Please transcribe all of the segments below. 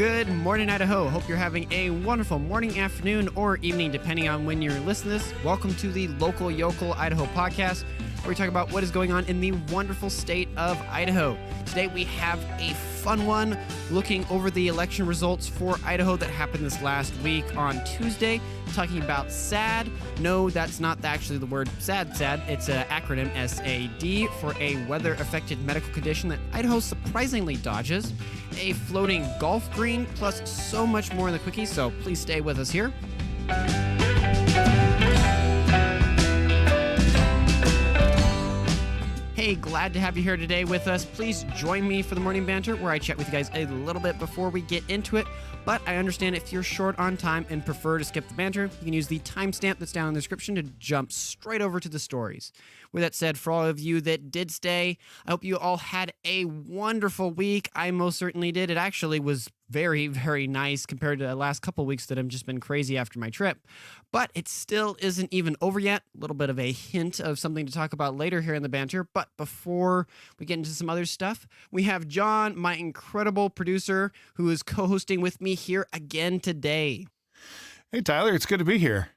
Good morning, Idaho. Hope you're having a wonderful morning, afternoon, or evening, depending on when you're listening to this. Welcome to the Local Yokel Idaho podcast, where we talk about what is going on in the wonderful state of Idaho. Today, we have a fun one looking over the election results for Idaho that happened this last week on Tuesday, talking about SAD. No, that's not actually the word SAD. It's an acronym, SAD, for a weather-affected medical condition that Idaho surprisingly dodges, a floating golf green, plus so much more in the Quickies, so please stay with us here. Hey, glad to have you here today with us. Please join me for the morning banter where I chat with you guys a little bit before we get into it. But I understand if you're short on time and prefer to skip the banter, you can use the timestamp that's down in the description to jump straight over to the stories. With that said, for all of you that did stay, I hope you all had a wonderful week. I most certainly did. It actually was very, very nice compared to the last couple weeks that have just been crazy after my trip. But it still isn't even over yet. A little bit of a hint of something to talk about later here in the banter. But before we get into some other stuff, we have John, my incredible producer, who is co-hosting with me here again today. Hey, Tyler, it's good to be here.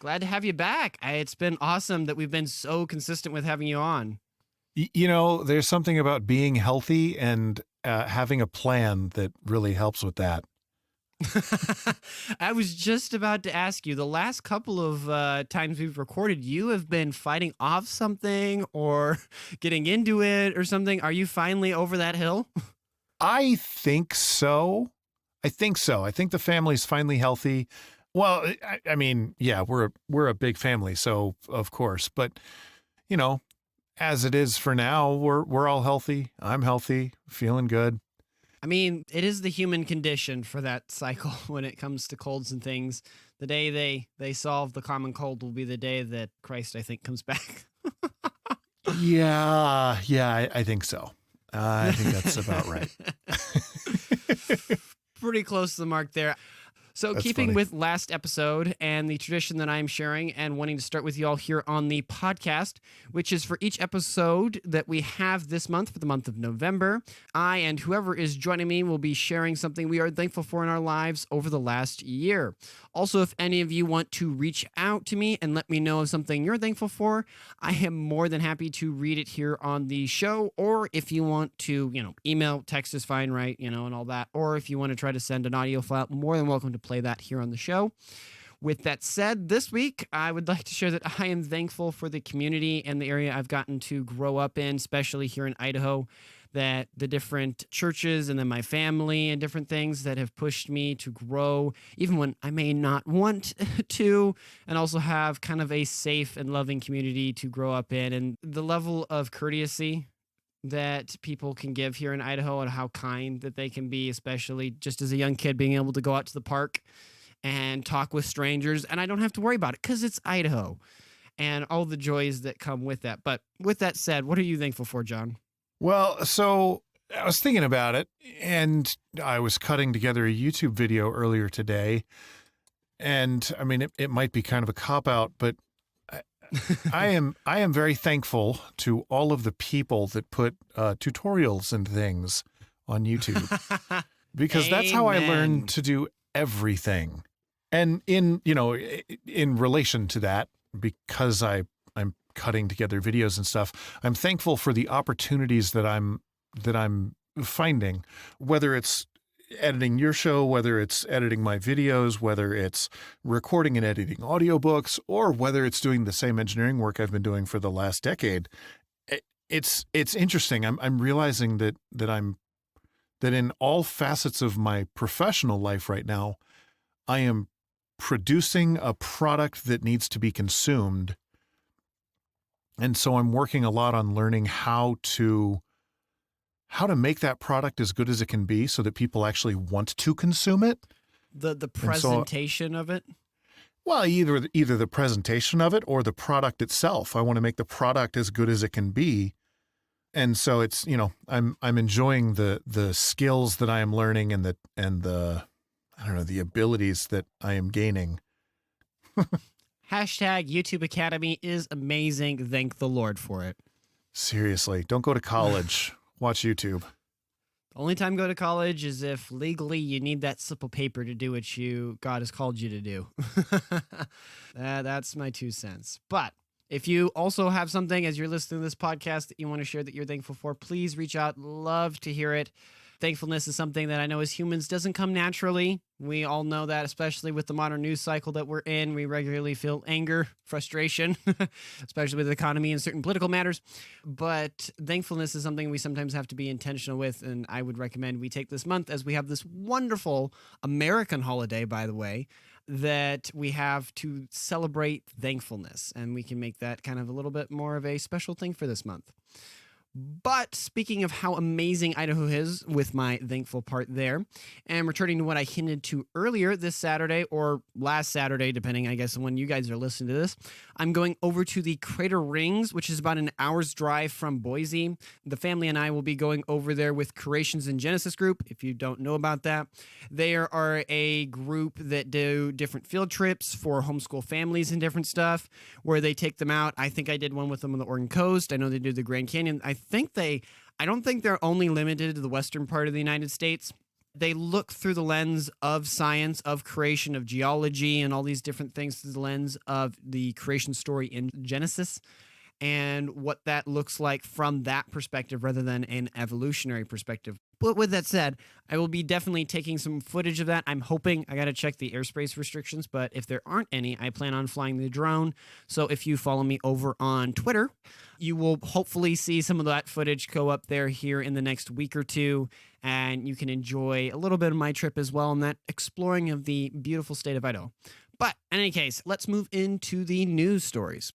Glad to have you back. It's been awesome that we've been so consistent with having you on. You know, there's something about being healthy and having a plan that really helps with that. I was just about to ask you, the last couple of times we've recorded, you have been fighting off something or getting into it or something. Are you finally over that hill? I think so. I think the family's finally healthy. Well, I mean, yeah, we're a big family, so of course. But, you know, as it is for now, we're all healthy. I'm healthy, feeling good. I mean, it is the human condition for that cycle when it comes to colds and things. The day they solve the common cold will be the day that Christ, I think, comes back. Yeah, I think so. I think that's about right. Pretty close to the mark there. So That's keeping funny. with last episode and the tradition that I'm sharing and wanting to start with you all here on the podcast, which is for each episode that we have this month, for the month of November, I and whoever is joining me will be sharing something we are thankful for in our lives over the last year. Also, if any of you want to reach out to me and let me know of something you're thankful for, I am more than happy to read it here on the show. Or if you want to, email, text is fine, right? And all that. Or if you want to try to send an audio file, more than welcome to play that here on the show. With that said, this week, I would like to share that I am thankful for the community and the area I've gotten to grow up in, especially here in Idaho, that the different churches and then my family and different things that have pushed me to grow, even when I may not want to, and also have kind of a safe and loving community to grow up in. And the level of courtesy that people can give here in Idaho and how kind that they can be, especially just as a young kid being able to go out to the park and talk with strangers. And I don't have to worry about it because it's Idaho and all the joys that come with that. But with that said, what are you thankful for, John? Well, so I was thinking about it, and I was cutting together a YouTube video earlier today. And I mean, it might be kind of a cop-out, but I am very thankful to all of the people that put tutorials and things on YouTube, because that's how I learned to do everything. And in relation to that, because I'm cutting together videos and stuff, I'm thankful for the opportunities that I'm finding, whether it's editing your show, whether it's editing my videos, whether it's recording and editing audiobooks, or whether it's doing the same engineering work I've been doing for the last decade. It's interesting. I'm realizing that in all facets of my professional life right now, I am producing a product that needs to be consumed. And so I'm working a lot on learning how to make that product as good as it can be so that people actually want to consume it. The presentation of it? Well, either the presentation of it or the product itself. I want to make the product as good as it can be. And so it's, I'm enjoying the skills that I am learning and the abilities that I am gaining. Hashtag YouTube Academy is amazing. Thank the Lord for it. Seriously, don't go to college. Watch YouTube. Only time go to college is if legally you need that slip of paper to do what God has called you to do. That's my 2 cents. But if you also have something as you're listening to this podcast that you want to share that you're thankful for, please reach out. Love to hear it. Thankfulness is something that I know as humans doesn't come naturally. We all know that, especially with the modern news cycle that we're in. We regularly feel anger, frustration, especially with the economy and certain political matters. But thankfulness is something we sometimes have to be intentional with, and I would recommend we take this month as we have this wonderful American holiday, by the way, that we have to celebrate thankfulness, and we can make that kind of a little bit more of a special thing for this month. But speaking of how amazing Idaho is with my thankful part there, and returning to what I hinted to earlier this Saturday or last Saturday, depending, I guess, on when you guys are listening to this, I'm going over to the Crater Rings, which is about an hour's drive from Boise. The family and I will be going over there with Creations in Genesis group. If you don't know about that, they are a group that do different field trips for homeschool families and different stuff where they take them out. I think I did one with them on the Oregon coast. I know they do the Grand Canyon. I don't think they're only limited to the western part of the United States. They look through the lens of science, of creation, of geology, and all these different things through the lens of the creation story in Genesis and what that looks like from that perspective rather than an evolutionary perspective. But with that said, I will be definitely taking some footage of that. I'm hoping, I got to check the airspace restrictions, but if there aren't any, I plan on flying the drone. So if you follow me over on Twitter, you will hopefully see some of that footage go up there here in the next week or two, and you can enjoy a little bit of my trip as well in that exploring of the beautiful state of Idaho. But in any case, let's move into the news stories.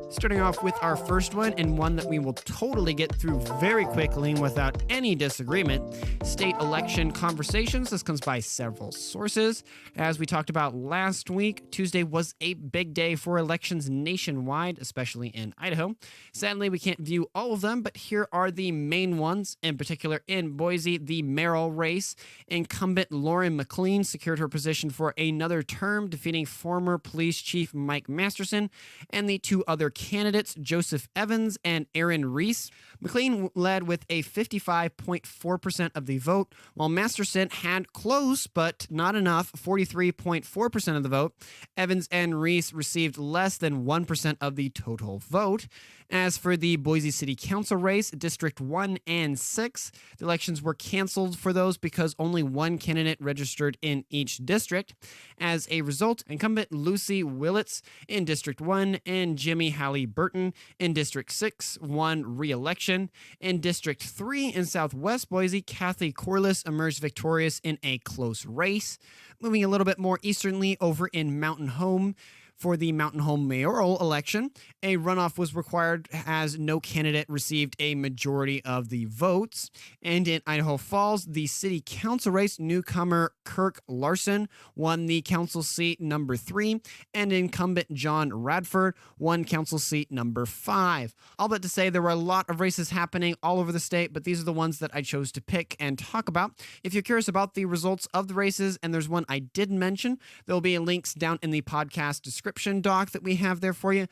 Starting off with our first one, and one that we will totally get through very quickly and without any disagreement. State election conversations. This comes by several sources. As we talked about last week, Tuesday was a big day for elections nationwide, especially in Idaho. Sadly, we can't view all of them, but here are the main ones. In particular, in Boise, the mayoral race. Incumbent Lauren McLean secured her position for another term, defeating former police chief Mike Masterson and the two other candidates, Joseph Evans and Aaron Reese. McLean led with a 55.4% of the vote, while Masterson had close, but not enough, 43.4% of the vote. Evans and Reese received less than 1% of the total vote. As for the Boise City Council race, District 1 and 6, the elections were canceled for those because only one candidate registered in each district. As a result, incumbent Lucy Willits in District 1 and Jimmy Halliburton in District 6 won re-election. In District 3 in Southwest Boise, Kathy Corliss emerged victorious in a close race. Moving a little bit more easternly over in Mountain Home, for the Mountain Home mayoral election, a runoff was required as no candidate received a majority of the votes. And in Idaho Falls, the city council race, newcomer Kirk Larson won the council seat number 3, and incumbent John Radford won council seat number 5. All but to say there were a lot of races happening all over the state, but these are the ones that I chose to pick and talk about. If you're curious about the results of the races, and there's one I didn't mention, there'll be links down in the podcast description doc that we have there for you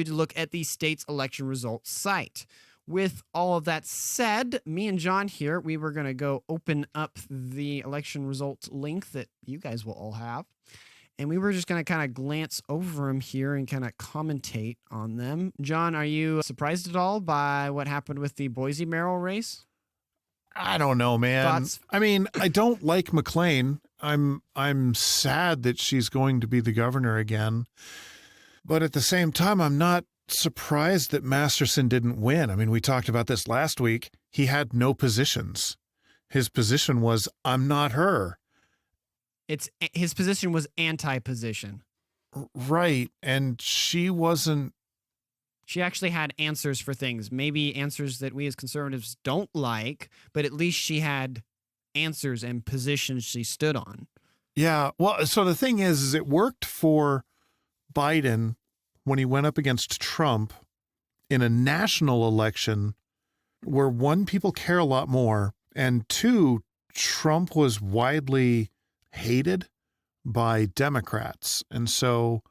to look at the state's election results site. With all of that said, me and John here, we were going to go open up the election results link that you guys will all have. And we were just going to kind of glance over them here and kind of commentate on them. John, are you surprised at all by what happened with the Boise mayoral race? I don't know, man. Thoughts? I mean, I don't like McLean. I'm sad that she's going to be the governor again. But at the same time, I'm not surprised that Masterson didn't win. I mean, we talked about this last week. He had no positions. His position was, I'm not her. His position was anti-position. Right. And she wasn't. She actually had answers for things, maybe answers that we as conservatives don't like, but at least she had answers and positions she stood on. Yeah. Well, so the thing is it worked for Biden when he went up against Trump in a national election where, one, people care a lot more, and two, Trump was widely hated by Democrats. And so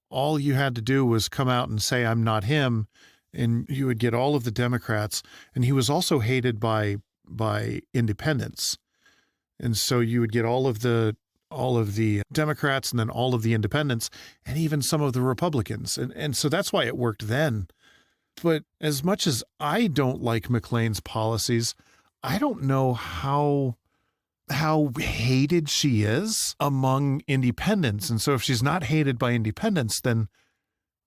all you had to do was come out and say, I'm not him, and you would get all of the Democrats. And he was also hated by independents. And so you would get all of the Democrats and then all of the independents and even some of the Republicans. And so that's why it worked then. But as much as I don't like McLean's policies, I don't know how hated she is among independents. And so if she's not hated by independents, then,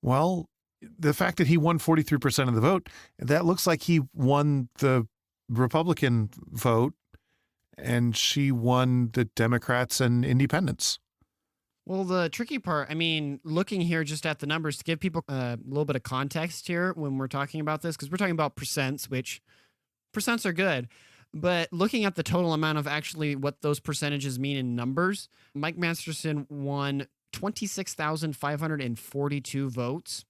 well, the fact that he won 43% of the vote, that looks like he won the Republican vote and she won the Democrats and independents. Well, the tricky part, I mean, looking here just at the numbers to give people a little bit of context here when we're talking about this, because we're talking about percents, which percents are good. But looking at the total amount of actually what those percentages mean in numbers, Mike Masterson won 26,542 votes,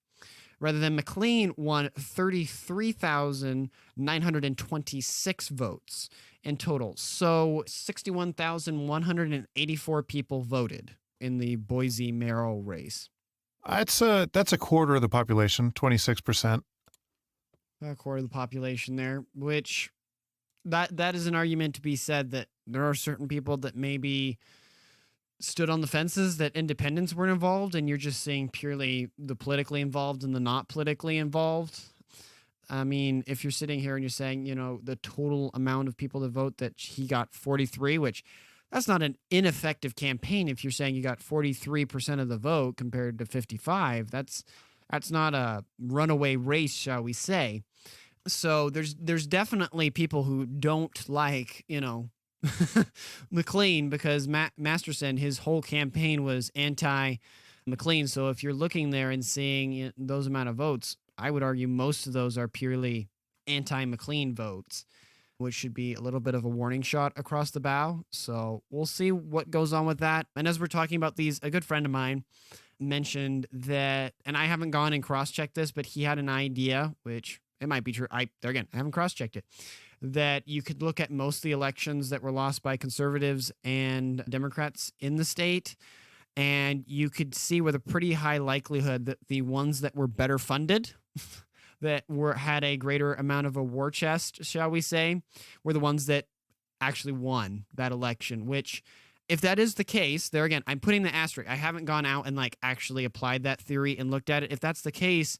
rather than McLean won 33,926 votes in total. So 61,184 people voted in the Boise mayoral race. That's a quarter of the population, 26%. A quarter of the population there, which that is an argument to be said that there are certain people that maybe stood on the fences that independents weren't involved, and you're just seeing purely the politically involved and the not politically involved. I mean, if you're sitting here and you're saying, you know, the total amount of people to vote that he got 43, which that's not an ineffective campaign. If you're saying you got 43% of the vote compared to 55, that's not a runaway race, shall we say. So there's definitely people who don't like, you know, McLean, because Masterson, his whole campaign was anti-McLean. So if you're looking there and seeing those amount of votes, I would argue most of those are purely anti-McLean votes, which should be a little bit of a warning shot across the bow. So we'll see what goes on with that. And as we're talking about these, a good friend of mine mentioned that, and I haven't gone and cross-checked this, but he had an idea, which it might be true. I haven't cross-checked it, that you could look at most of the elections that were lost by conservatives and Democrats in the state, and you could see with a pretty high likelihood that the ones that were better funded, that had a greater amount of a war chest, shall we say, were the ones that actually won that election, which, if that is the case, there again, I'm putting the asterisk. I haven't gone out and actually applied that theory and looked at it. If that's the case,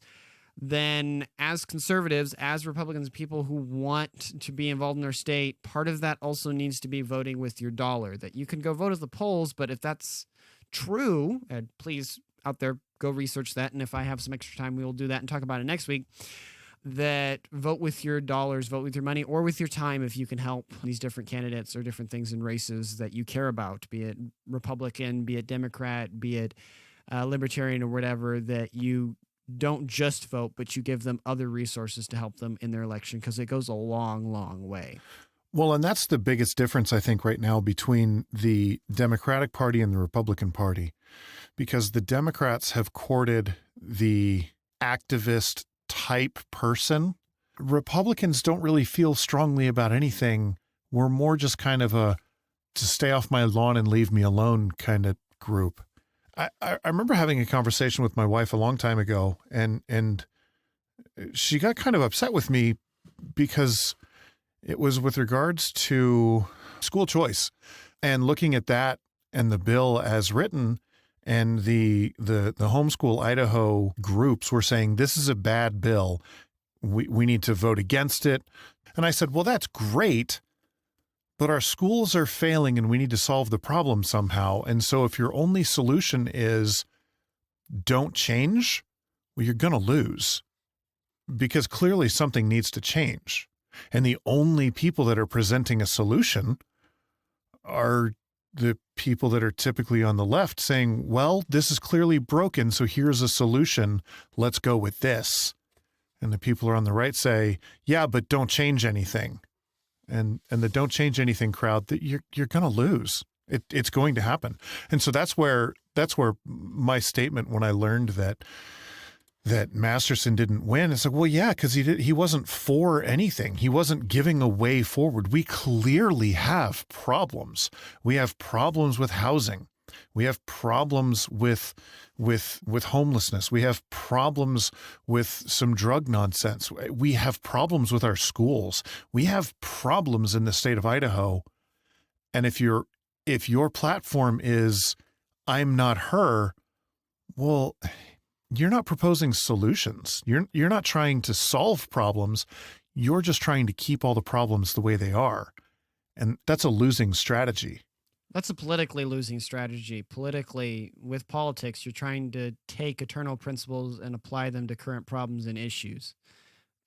then as conservatives, as Republicans, people who want to be involved in their state, part of that also needs to be voting with your dollar, that you can go vote at the polls, but if that's true, and please out there, go research that. And if I have some extra time, we will do that and talk about it next week. That vote with your dollars, vote with your money, or with your time if you can help these different candidates or different things in races that you care about, be it Republican, be it Democrat, be it Libertarian or whatever, that you don't just vote, but you give them other resources to help them in their election, because it goes a long, long way. Well, and that's the biggest difference, I think, right now between the Democratic Party and the Republican Party, because the Democrats have courted the activist type person. Republicans don't really feel strongly about anything. We're more just kind of a to stay off my lawn and leave me alone kind of group. I remember having a conversation with my wife a long time ago, and she got kind of upset with me because it was with regards to school choice and looking at that and the bill as written, and the homeschool Idaho groups were saying, this is a bad bill. We need to vote against it. And I said, well, that's great, but our schools are failing and we need to solve the problem somehow. And so if your only solution is don't change, well, you're going to lose, because clearly something needs to change. And the only people that are presenting a solution are the people that are typically on the left saying, well, this is clearly broken, so here's a solution. Let's go with this. And the people who are on the right say, yeah, but don't change anything. And the don't change anything crowd, that you're going to lose. It's going to happen. And so that's where my statement, when I learned that that Masterson didn't win. It's like, well, yeah, because he wasn't for anything. He wasn't giving a way forward. We clearly have problems. We have problems with housing. We have problems with homelessness. We have problems with some drug nonsense. We have problems with our schools. We have problems in the state of Idaho. And if your platform is I'm not her, well, you're not proposing solutions. You're not trying to solve problems. You're just trying to keep all the problems the way they are. And that's a losing strategy. That's a politically losing strategy. Politically, with politics, you're trying to take eternal principles and apply them to current problems and issues.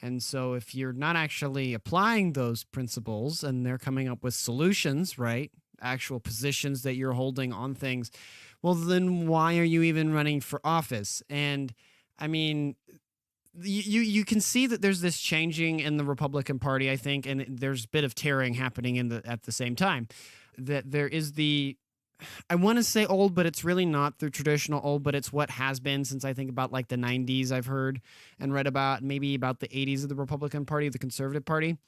And so if you're not actually applying those principles and they're coming up with solutions, right? Actual positions that you're holding on things, well, then why are you even running for office? And I mean, you can see that there's this changing in the Republican Party, I think, and there's a bit of tearing happening at the same time. That there is I want to say old, but it's really not the traditional old, but it's what has been since I think about like the 90s I've heard and read about, maybe about the 80s of the Republican Party, the Conservative Party,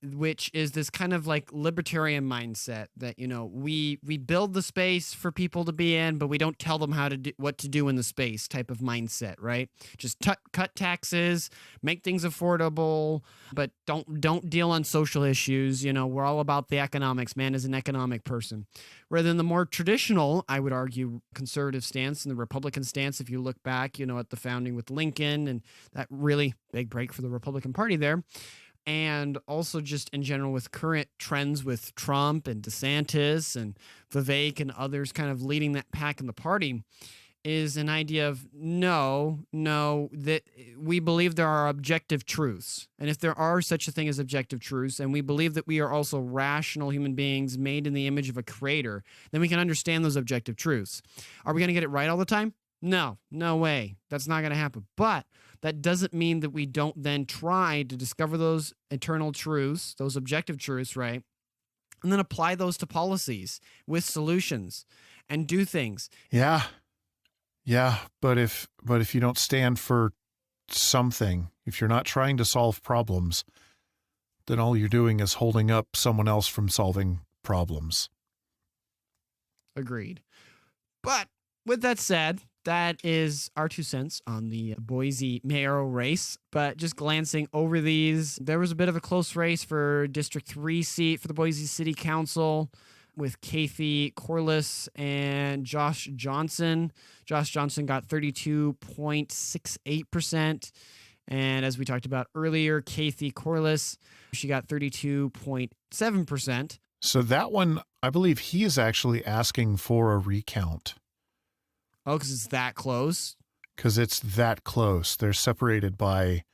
which is this kind of like libertarian mindset that, you know, we build the space for people to be in, but we don't tell them what to do in the space type of mindset, right? Just cut taxes, make things affordable, but don't deal on social issues. You know, we're all about the economics. Man is an economic person. Rather than the more traditional, I would argue, conservative stance and the Republican stance, if you look back, you know, at the founding with Lincoln and that really big break for the Republican Party there. And also just in general with current trends with Trump and DeSantis and Vivek and others kind of leading that pack in the party is an idea of no, that we believe there are objective truths. And if there are such a thing as objective truths, and we believe that we are also rational human beings made in the image of a creator, then we can understand those objective truths. Are we going to get it right all the time? No way. That's not going to happen. But that doesn't mean that we don't then try to discover those eternal truths, those objective truths, right? And then apply those to policies with solutions and do things. Yeah. But if you don't stand for something, if you're not trying to solve problems, then all you're doing is holding up someone else from solving problems. Agreed. But with that said, that is our 2 cents on the Boise mayoral race. But just glancing over these, there was a bit of a close race for District 3 seat for the Boise City Council with Kathy Corliss and Josh Johnson. Josh Johnson got 32.68%. And as we talked about earlier, Kathy Corliss, she got 32.7%. So that one, I believe he is actually asking for a recount. Oh, because it's that close? Because it's that close. They're separated by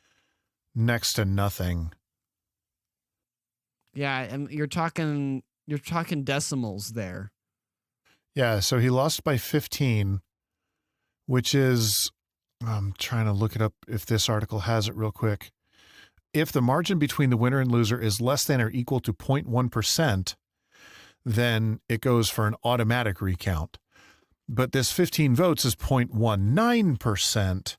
next to nothing. Yeah, and you're talking decimals there. Yeah, so he lost by 15, which is, I'm trying to look it up if this article has it real quick. If the margin between the winner and loser is less than or equal to 0.1%, then it goes for an automatic recount. But this 15 votes is 0.19%,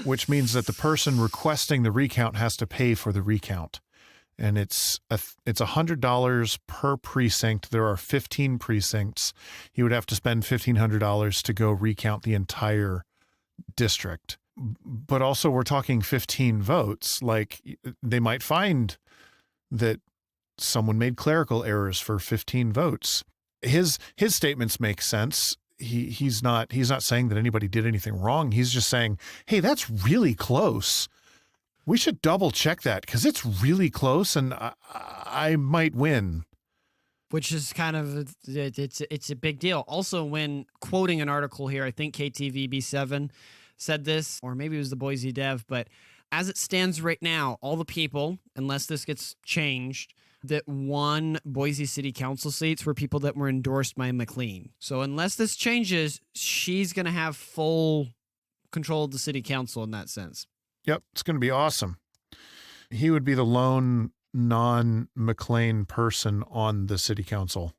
which means that the person requesting the recount has to pay for the recount. And it's $100 per precinct. There are 15 precincts. He would have to spend $1,500 to go recount the entire district. But also we're talking 15 votes. Like they might find that someone made clerical errors for 15 votes. His statements make sense. He's not saying that anybody did anything wrong. He's just saying, hey, that's really close. We should double check that because it's really close and I might win. Which is kind of, it's a big deal. Also, when quoting an article here, I think KTVB7 said this, or maybe it was the Boise Dev, but as it stands right now, all the people, unless this gets changed, that won Boise City Council seats were people that were endorsed by McLean. So unless this changes, she's going to have full control of the city council in that sense. Yep, it's going to be awesome. He would be the lone non-McLean person on the city council.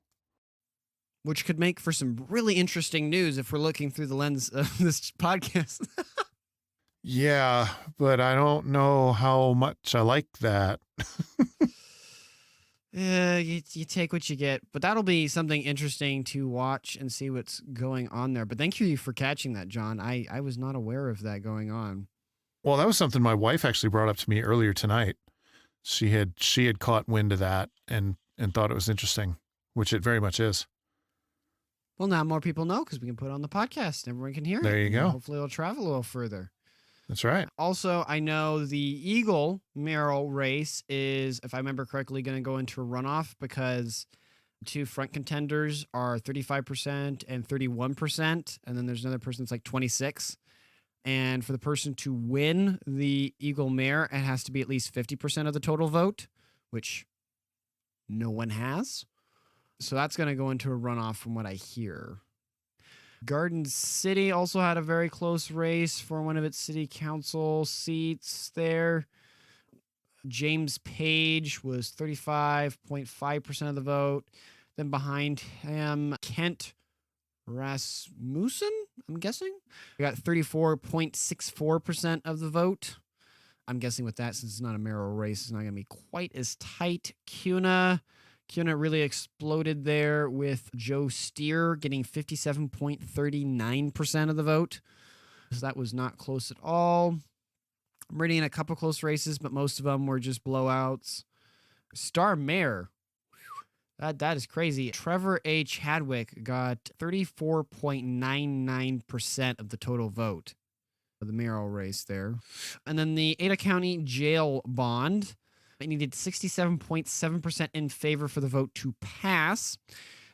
Which could make for some really interesting news if we're looking through the lens of this podcast. Yeah, but I don't know how much I like that. You take what you get, but that'll be something interesting to watch and see what's going on there. But thank you for catching that, John. I was not aware of that going on. Well, that was something my wife actually brought up to me earlier tonight. She had caught wind of that and thought it was interesting, which it very much is. Well, now more people know because we can put it on the podcast and everyone can hear it. There you go. Hopefully it'll travel a little further. That's right. Also, I know the Eagle Mayoral race is, if I remember correctly, going to go into a runoff because two front contenders are 35% and 31%. And then there's another person that's like 26. And for the person to win the Eagle Mayor, it has to be at least 50% of the total vote, which no one has. So that's going to go into a runoff from what I hear. Garden City also had a very close race for one of its city council seats there. James Page was 35.5% of the vote. Then behind him, Kent Rasmussen, I'm guessing. We got 34.64% of the vote. I'm guessing with that, since it's not a mayoral race, it's not going to be quite as tight. Kuna really exploded there with Joe Steer getting 57.39% of the vote. So that was not close at all. I'm reading a couple close races, but most of them were just blowouts. Star Mayor. That is crazy. Trevor A. Chadwick got 34.99% of the total vote for the mayoral race there. And then the Ada County Jail Bond. It needed 67.7% in favor for the vote to pass.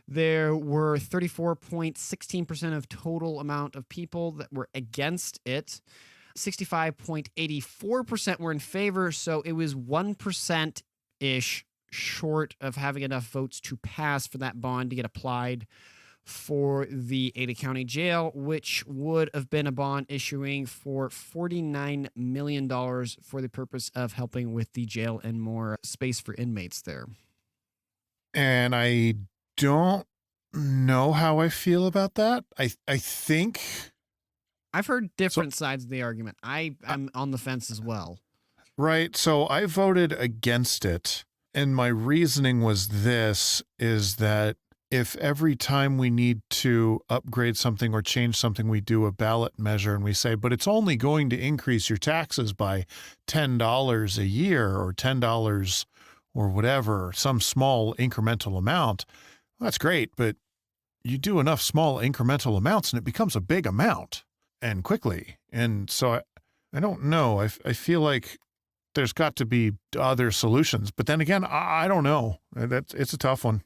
There were 34.16% of total amount of people that were against it. 65.84% were in favor, so it was 1%-ish short of having enough votes to pass for that bond to get applied for the Ada County Jail, which would have been a bond issuing for $49 million for the purpose of helping with the jail and more space for inmates there. And I don't know how I feel about that. I think... I've heard different sides of the argument. I'm on the fence as well. Right. So I voted against it. And my reasoning was this, is that if every time we need to upgrade something or change something, we do a ballot measure and we say, but it's only going to increase your taxes by $10 a year or $10 or whatever, some small incremental amount, well, that's great. But you do enough small incremental amounts and it becomes a big amount and quickly. And so I don't know. I feel like there's got to be other solutions. But then again, I don't know. It's a tough one.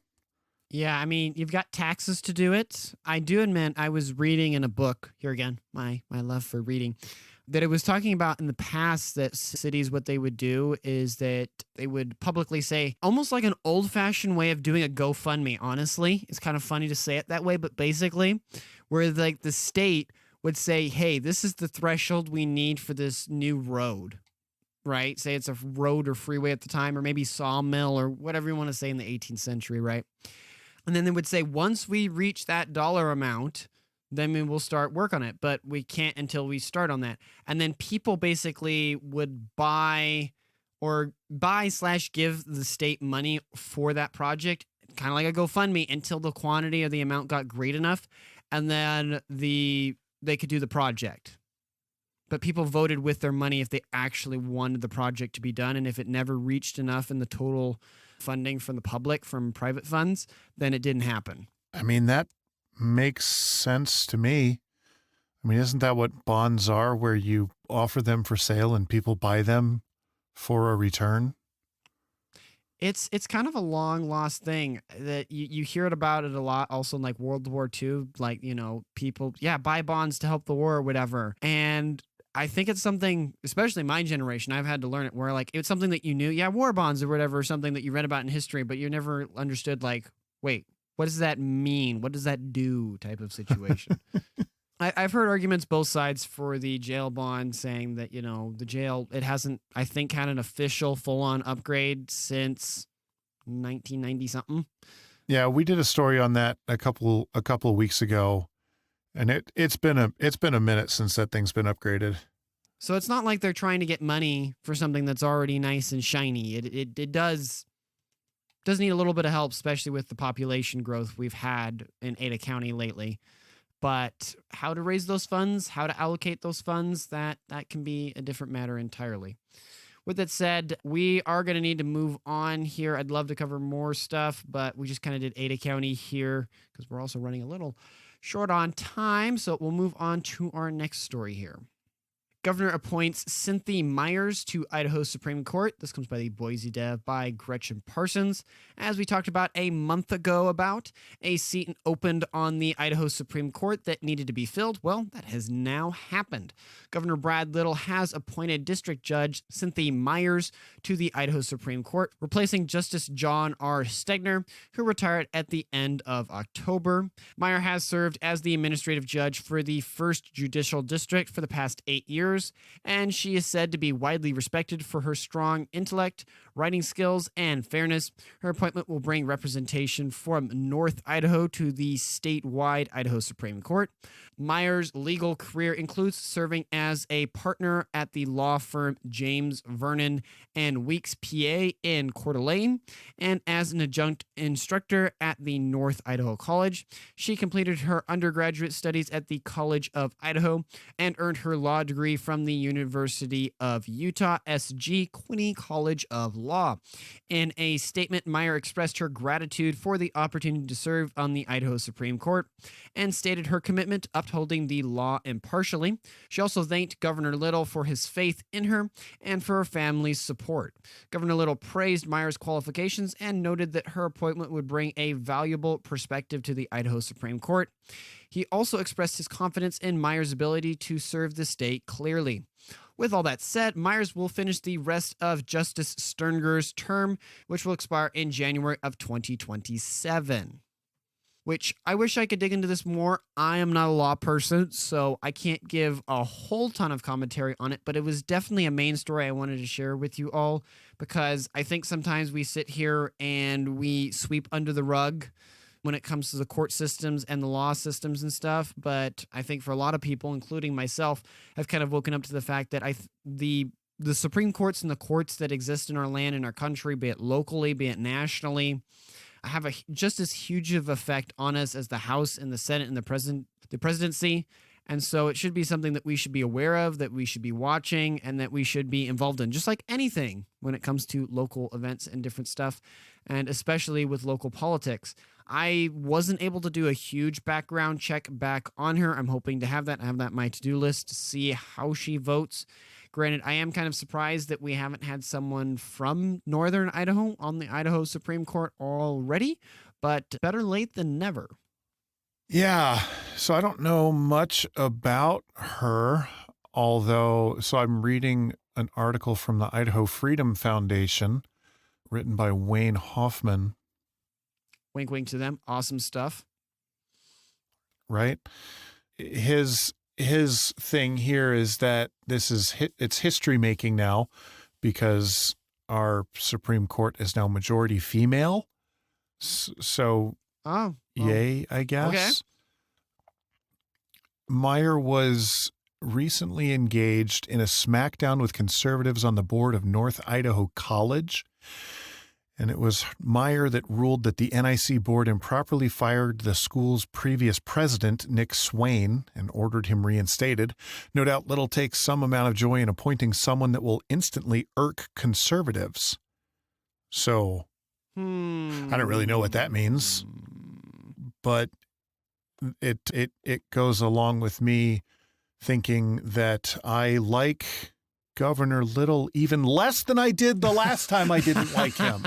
Yeah, I mean, you've got taxes to do it. I do admit I was reading in a book, here again, my love for reading, that it was talking about in the past that cities, what they would do is that they would publicly say, almost like an old-fashioned way of doing a GoFundMe, honestly. It's kind of funny to say it that way, but basically, where like the state would say, hey, this is the threshold we need for this new road, right? Say it's a road or freeway at the time, or maybe sawmill or whatever you want to say in the 18th century, right? And then they would say, once we reach that dollar amount, then we will start work on it. But we can't until we start on that. And then people basically would buy/give the state money for that project, kind of like a GoFundMe, until the quantity or the amount got great enough. And then they could do the project. But people voted with their money if they actually wanted the project to be done. And if it never reached enough in the total funding from the public, from private funds, then it didn't happen. I mean, that makes sense to me. I mean, isn't that what bonds are, where you offer them for sale and people buy them for a return? It's kind of a long lost thing that you hear about it a lot. Also in like World War II, like, you know, people, buy bonds to help the war or whatever. And I think it's something, especially my generation, I've had to learn it, where like it's something that you knew, war bonds or whatever, something that you read about in history, but you never understood like, wait, what does that mean? What does that do type of situation? I've heard arguments both sides for the jail bond, saying that, you know, the jail, it hasn't, I think, had an official full-on upgrade since 1990 something. Yeah, we did a story on that a couple of weeks ago, and it's been a minute since that thing's been upgraded. So it's not like they're trying to get money for something that's already nice and shiny. It does need a little bit of help, especially with the population growth we've had in Ada County lately. But how to raise those funds, how to allocate those funds, that can be a different matter entirely. With that said, we are going to need to move on here. I'd love to cover more stuff, but we just kind of did Ada County here because we're also running a little short on time. So we'll move on to our next story here. Governor appoints Cynthia Myers to Idaho Supreme Court. This comes by the Boise Dev by Gretchen Parsons. As we talked about a month ago about a seat opened on the Idaho Supreme Court that needed to be filled, well, that has now happened. Governor Brad Little has appointed District Judge Cynthia Myers to the Idaho Supreme Court, replacing Justice John R. Stegner, who retired at the end of October. Meyer has served as the administrative judge for the 1st Judicial District for the past 8 years. And she is said to be widely respected for her strong intellect, writing skills, and fairness. Her appointment will bring representation from North Idaho to the statewide Idaho Supreme Court. Meyer's legal career includes serving as a partner at the law firm James Vernon and Weeks PA in Coeur d'Alene, and as an adjunct instructor at the North Idaho College. She completed her undergraduate studies at the College of Idaho and earned her law degree from the University of Utah SG Quinney College of Law. In a statement, Meyer expressed her gratitude for the opportunity to serve on the Idaho Supreme Court and stated her commitment to upholding the law impartially. She also thanked Governor Little for his faith in her and for her family's support. Governor Little praised Meyer's qualifications and noted that her appointment would bring a valuable perspective to the Idaho Supreme Court. He also expressed his confidence in Meyer's ability to serve the state clearly. With all that said, Myers will finish the rest of Justice Sternger's term, which will expire in January of 2027. Which I wish I could dig into this more. I am not a law person, so I can't give a whole ton of commentary on it, but it was definitely a main story I wanted to share with you all because I think sometimes we sit here and we sweep under the rug when it comes to the court systems and the law systems and stuff. But I think for a lot of people, including myself, have kind of woken up to the fact that the Supreme Courts and the courts that exist in our land and our country, be it locally, be it nationally, have just as huge of effect on us as the House and the Senate and the presidency. And so it should be something that we should be aware of, that we should be watching, and that we should be involved in, just like anything when it comes to local events and different stuff, and especially with local politics. I wasn't able to do a huge background check back on her. I'm hoping to have that. I have that on my to-do list to see how she votes. Granted, I am kind of surprised that we haven't had someone from Northern Idaho on the Idaho Supreme Court already, but better late than never. Yeah, so I don't know much about her, so I'm reading an article from the Idaho Freedom Foundation written by Wayne Hoffman. Wink, wink to them. Awesome stuff. Right? His thing here is that it's history making now because our Supreme Court is now majority female. So, yay, I guess. Okay. Meyer was recently engaged in a smackdown with conservatives on the board of North Idaho College. And it was Meyer that ruled that the NIC board improperly fired the school's previous president, Nick Swain, and ordered him reinstated. No doubt Little takes some amount of joy in appointing someone that will instantly irk conservatives. So, I don't really know what that means, but it goes along with me thinking that I like Governor Little even less than I did the last time I didn't like him.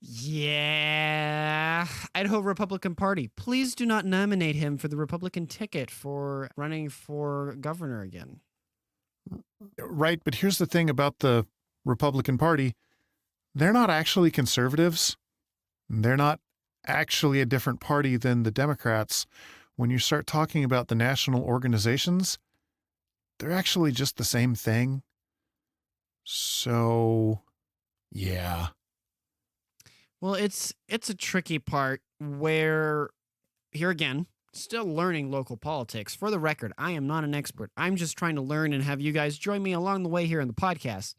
Yeah. Idaho Republican Party. Please do not nominate him for the Republican ticket for running for governor again. Right, but here's the thing about the Republican Party. They're not actually conservatives. They're not actually a different party than the Democrats. When you start talking about the national organizations, they're actually just the same thing. So, yeah. Well, it's a tricky part where, here again, Still learning local politics. For the record, I am not an expert. I'm just trying to learn and have you guys join me along the way here in the podcast.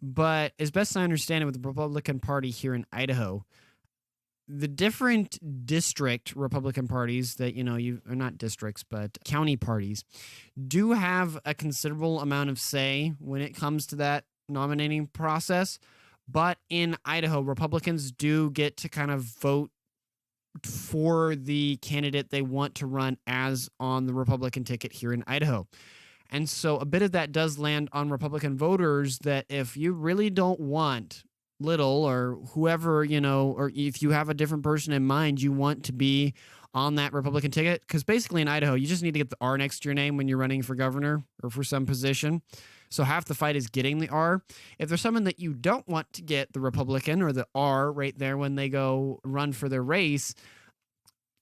But as best I understand it with the Republican Party here in Idaho, the different district Republican parties that, are not districts, but county parties, do have a considerable amount of say when it comes to that nominating process. But in Idaho, Republicans do get to kind of vote for the candidate they want to run as on the Republican ticket here in Idaho. And so a bit of that does land on Republican voters that if you really don't want Little or whoever, or if you have a different person in mind, you want to be on that Republican ticket. Because basically in Idaho, you just need to get the R next to your name when you're running for governor or for some position. So half the fight is getting the R. If there's someone that you don't want to get the Republican or the R right there when they go run for their race,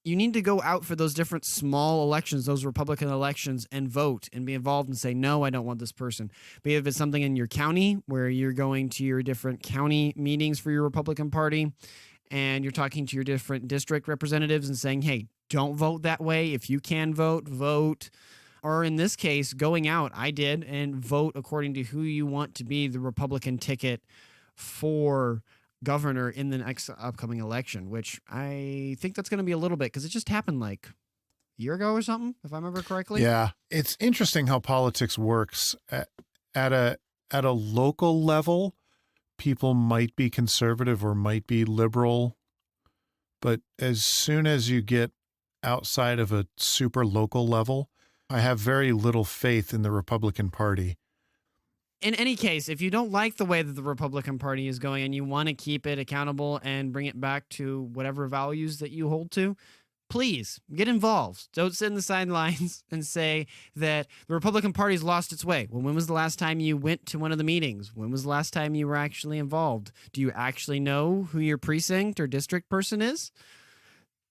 you need to go out for those different small elections, those Republican elections, and vote and be involved and say, no, I don't want this person. But if it's something in your county where you're going to your different county meetings for your Republican Party and you're talking to your different district representatives and saying, hey, don't vote that way. If you can vote, vote. Or in this case, going out, I did, and vote according to who you want to be the Republican ticket for governor in the next upcoming election, which I think that's going to be a little bit because it just happened like a year ago or something, if I remember correctly. Yeah. It's interesting how politics works. At a local level, people might be conservative or might be liberal, but as soon as you get outside of a super local level, I have very little faith in the Republican Party. In any case, if you don't like the way that the Republican Party is going and you want to keep it accountable and bring it back to whatever values that you hold to, please get involved. Don't sit in the sidelines and say that the Republican Party's lost its way. Well, when was the last time you went to one of the meetings? When was the last time you were actually involved? Do you actually know who your precinct or district person is?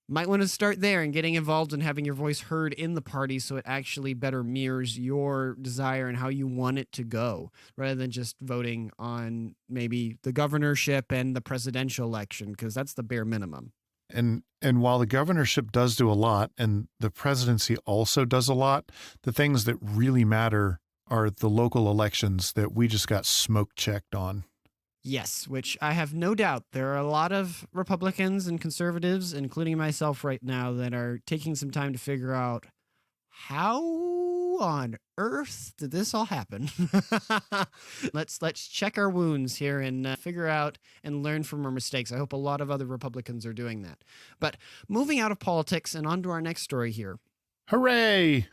Might want to start there and getting involved and having your voice heard in the party so it actually better mirrors your desire and how you want it to go, rather than just voting on maybe the governorship and the presidential election, because that's the bare minimum. And while the governorship does do a lot and the presidency also does a lot, the things that really matter are the local elections that we just got smoke checked on. Yes, which I have no doubt there are a lot of Republicans and conservatives, including myself right now, that are taking some time to figure out how on earth did this all happen? Let's check our wounds here and figure out and learn from our mistakes. I hope a lot of other Republicans are doing that. But moving out of politics and on to our next story here. Hooray!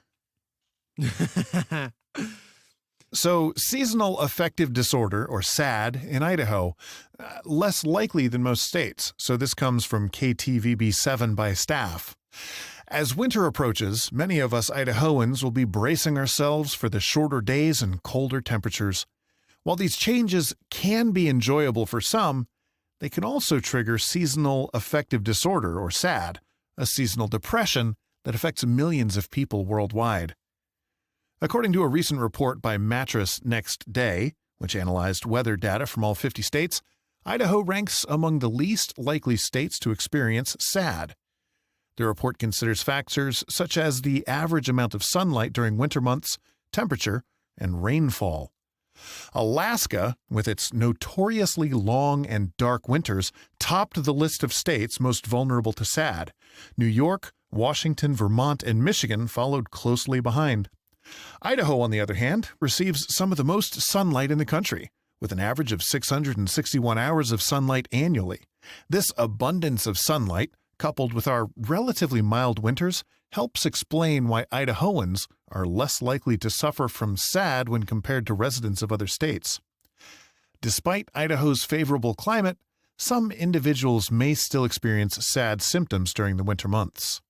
So, seasonal affective disorder, or SAD, in Idaho, less likely than most states. So this comes from KTVB7 by staff. As winter approaches, many of us Idahoans will be bracing ourselves for the shorter days and colder temperatures. While these changes can be enjoyable for some, they can also trigger seasonal affective disorder, or SAD, a seasonal depression that affects millions of people worldwide. According to a recent report by Mattress Next Day, which analyzed weather data from all 50 states, Idaho ranks among the least likely states to experience SAD. The report considers factors such as the average amount of sunlight during winter months, temperature, and rainfall. Alaska, with its notoriously long and dark winters, topped the list of states most vulnerable to SAD. New York, Washington, Vermont, and Michigan followed closely behind. Idaho, on the other hand, receives some of the most sunlight in the country, with an average of 661 hours of sunlight annually. This abundance of sunlight, coupled with our relatively mild winters, helps explain why Idahoans are less likely to suffer from SAD when compared to residents of other states. Despite Idaho's favorable climate, some individuals may still experience SAD symptoms during the winter months.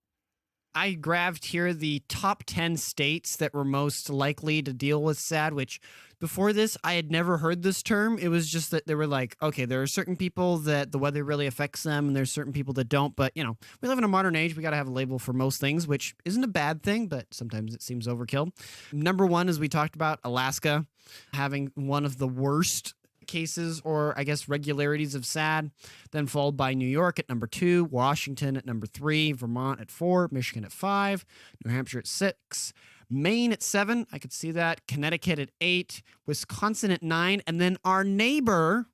I grabbed here the top 10 states that were most likely to deal with SAD, which before this, I had never heard this term. It was just that they were like, okay, there are certain people that the weather really affects them, and there's certain people that don't. But, we live in a modern age. We got to have a label for most things, which isn't a bad thing, but sometimes it seems overkill. Number one, as we talked about, Alaska having one of the worst cases or I guess regularities of SAD, then followed by New York at number 2, Washington at number 3, Vermont at 4, Michigan at 5, New Hampshire at 6, Maine at 7. I could see that. Connecticut at 8, Wisconsin at 9, and then our neighbor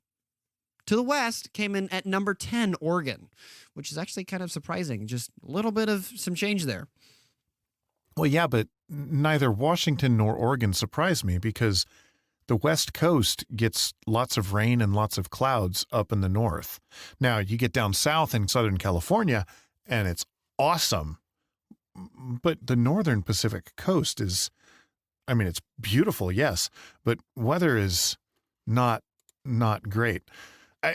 to the west came in at number 10, Oregon, which is actually kind of surprising. Just a little bit of some change there. Well, yeah, but neither Washington nor Oregon surprised me because the West Coast gets lots of rain and lots of clouds up in the north. Now, you get down south in Southern California, and it's awesome. But the northern Pacific coast is, I mean, it's beautiful, yes, but weather is not great.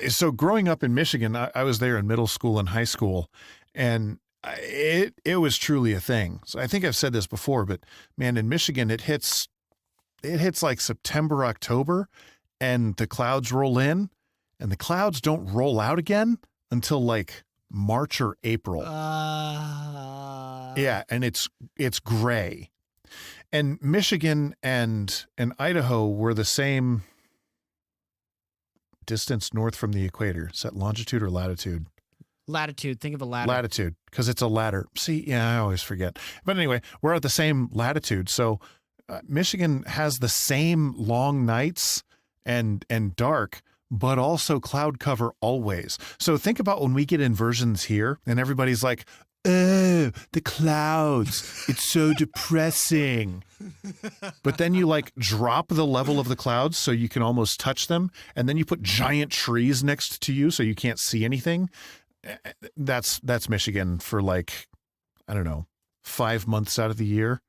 So growing up in Michigan, I was there in middle school and high school, and it was truly a thing. So I think I've said this before, but man, in Michigan, it hits like September, October, and the clouds roll in, and the clouds don't roll out again until like March or April. Yeah, and it's gray. And Michigan and Idaho were the same distance north from the equator. Is that longitude or latitude? Latitude. Think of a ladder. Latitude, because it's a ladder. See, yeah, I always forget. But anyway, we're at the same latitude. So Michigan has the same long nights and dark, but also cloud cover always. So think about when we get inversions here and everybody's like, oh, the clouds, it's so depressing. But then you like drop the level of the clouds so you can almost touch them. And then you put giant trees next to you so you can't see anything. That's Michigan for like, I don't know, 5 months out of the year.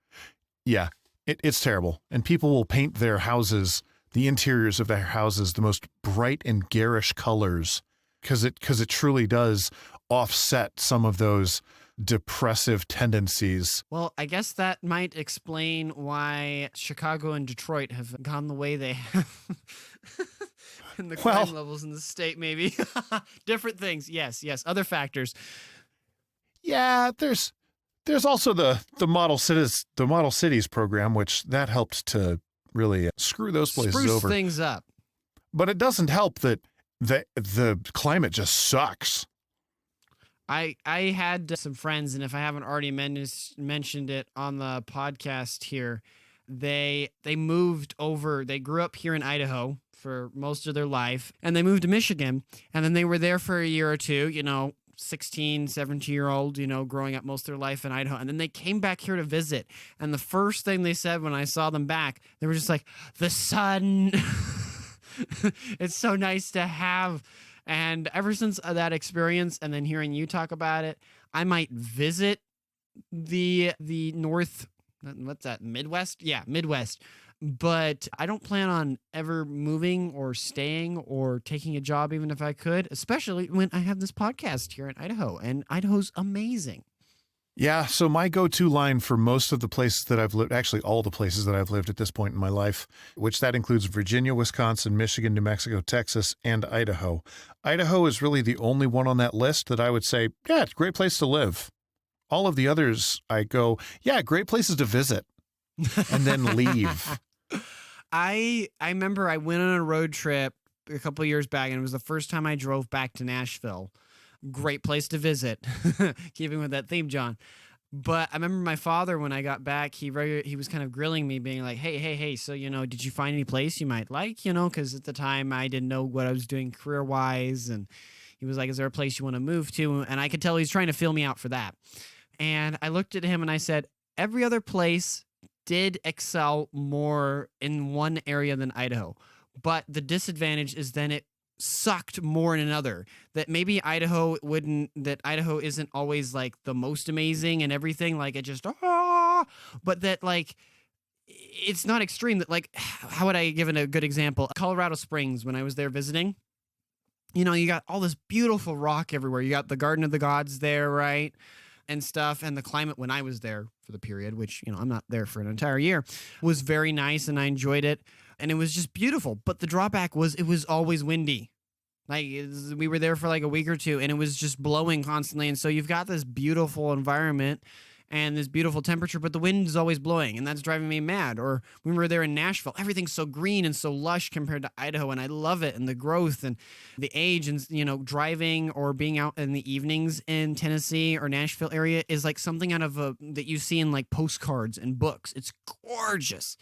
Yeah, it's terrible. And people will paint their houses, the interiors of their houses, the most bright and garish colors because it truly does offset some of those depressive tendencies. Well, I guess that might explain why Chicago and Detroit have gone the way they have. And the crime levels in the state, maybe. Different things. Yes. Other factors. Yeah, there's also the model cities program, which that helped to really screw those places Spruce over. Things up. But it doesn't help that the climate just sucks. I had some friends, and if I haven't already mentioned it on the podcast here, they moved over. They grew up here in Idaho for most of their life, and they moved to Michigan, and then they were there for a year or two, 16, 17-year-old, growing up most of their life in Idaho, and then they came back here to visit, and the first thing they said when I saw them back, they were just like, the sun, it's so nice to have. And ever since that experience and then hearing you talk about it, I might visit the North, what's that, Midwest? Yeah, Midwest. But I don't plan on ever moving or staying or taking a job, even if I could, especially when I have this podcast here in Idaho. And Idaho's amazing. Yeah, so my go-to line for most of the places that I've lived, actually all the places that I've lived at this point in my life, which that includes Virginia, Wisconsin, Michigan, New Mexico, Texas, and Idaho. Idaho is really the only one on that list that I would say, yeah, it's a great place to live. All of the others, I go, yeah, great places to visit, and then leave. I remember I went on a road trip a couple of years back, and it was the first time I drove back to Nashville. Great place to visit, keeping with that theme, John. But I remember my father, when I got back, he was kind of grilling me, being like, hey, so, did you find any place you might like, because at the time I didn't know what I was doing career-wise, and he was like, is there a place you want to move to? And I could tell he's trying to feel me out for that. And I looked at him and I said, every other place did excel more in one area than Idaho, but the disadvantage is then it sucked more in another. That maybe Idaho isn't always like the most amazing and everything, like it just but that like it's not extreme. That like, how would I give it a good example? Colorado Springs, when I was there visiting, you got all this beautiful rock everywhere. You got the Garden of the Gods there, right? And stuff, and the climate when I was there for the period, which, I'm not there for an entire year, was very nice, and I enjoyed it, and it was just beautiful. But the drawback was it was always windy. Like, we were there for like a week or two, and it was just blowing constantly, and so you've got this beautiful environment, and this beautiful temperature, but the wind is always blowing, and that's driving me mad. Or when we were there in Nashville, everything's so green and so lush compared to Idaho, and I love it, and the growth and the age, and driving or being out in the evenings in Tennessee or Nashville area is like something out of that you see in like postcards and books. It's gorgeous.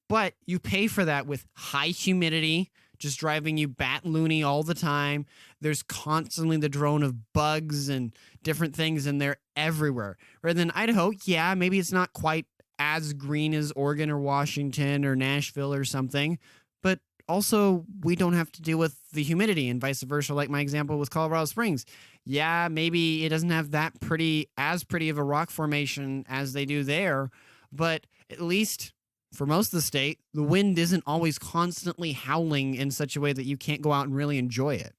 But you pay for that with high humidity, just driving you bat loony all the time. There's constantly the drone of bugs and different things, and they're everywhere. Rather than Idaho, yeah, maybe it's not quite as green as Oregon or Washington or Nashville or something, but also we don't have to deal with the humidity, and vice versa, like my example with Colorado Springs. Yeah, maybe it doesn't have as pretty of a rock formation as they do there, but at least for most of the state, the wind isn't always constantly howling in such a way that you can't go out and really enjoy it.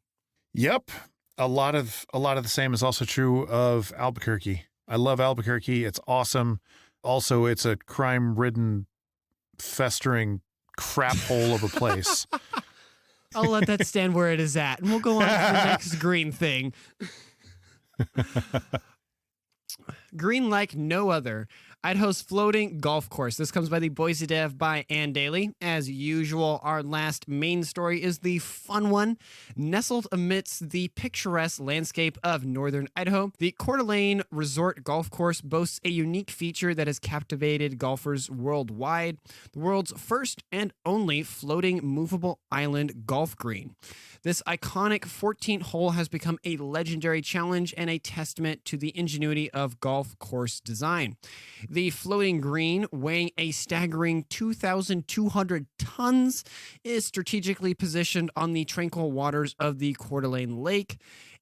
Yep. A lot of the same is also true of Albuquerque. I love Albuquerque. It's awesome. Also, it's a crime-ridden, festering crap hole of a place. I'll let that stand where it is at, and we'll go on to the next green thing. Green like no other. Idaho's floating golf course. This comes by the Boise Dev by Ann Daly. As usual, our last main story is the fun one. Nestled amidst the picturesque landscape of northern Idaho, the Coeur d'Alene Resort Golf Course boasts a unique feature that has captivated golfers worldwide: the world's first and only floating movable island golf green. This iconic 14th hole has become a legendary challenge and a testament to the ingenuity of golf course design. The floating green, weighing a staggering 2,200 tons, is strategically positioned on the tranquil waters of the Coeur d'Alene Lake.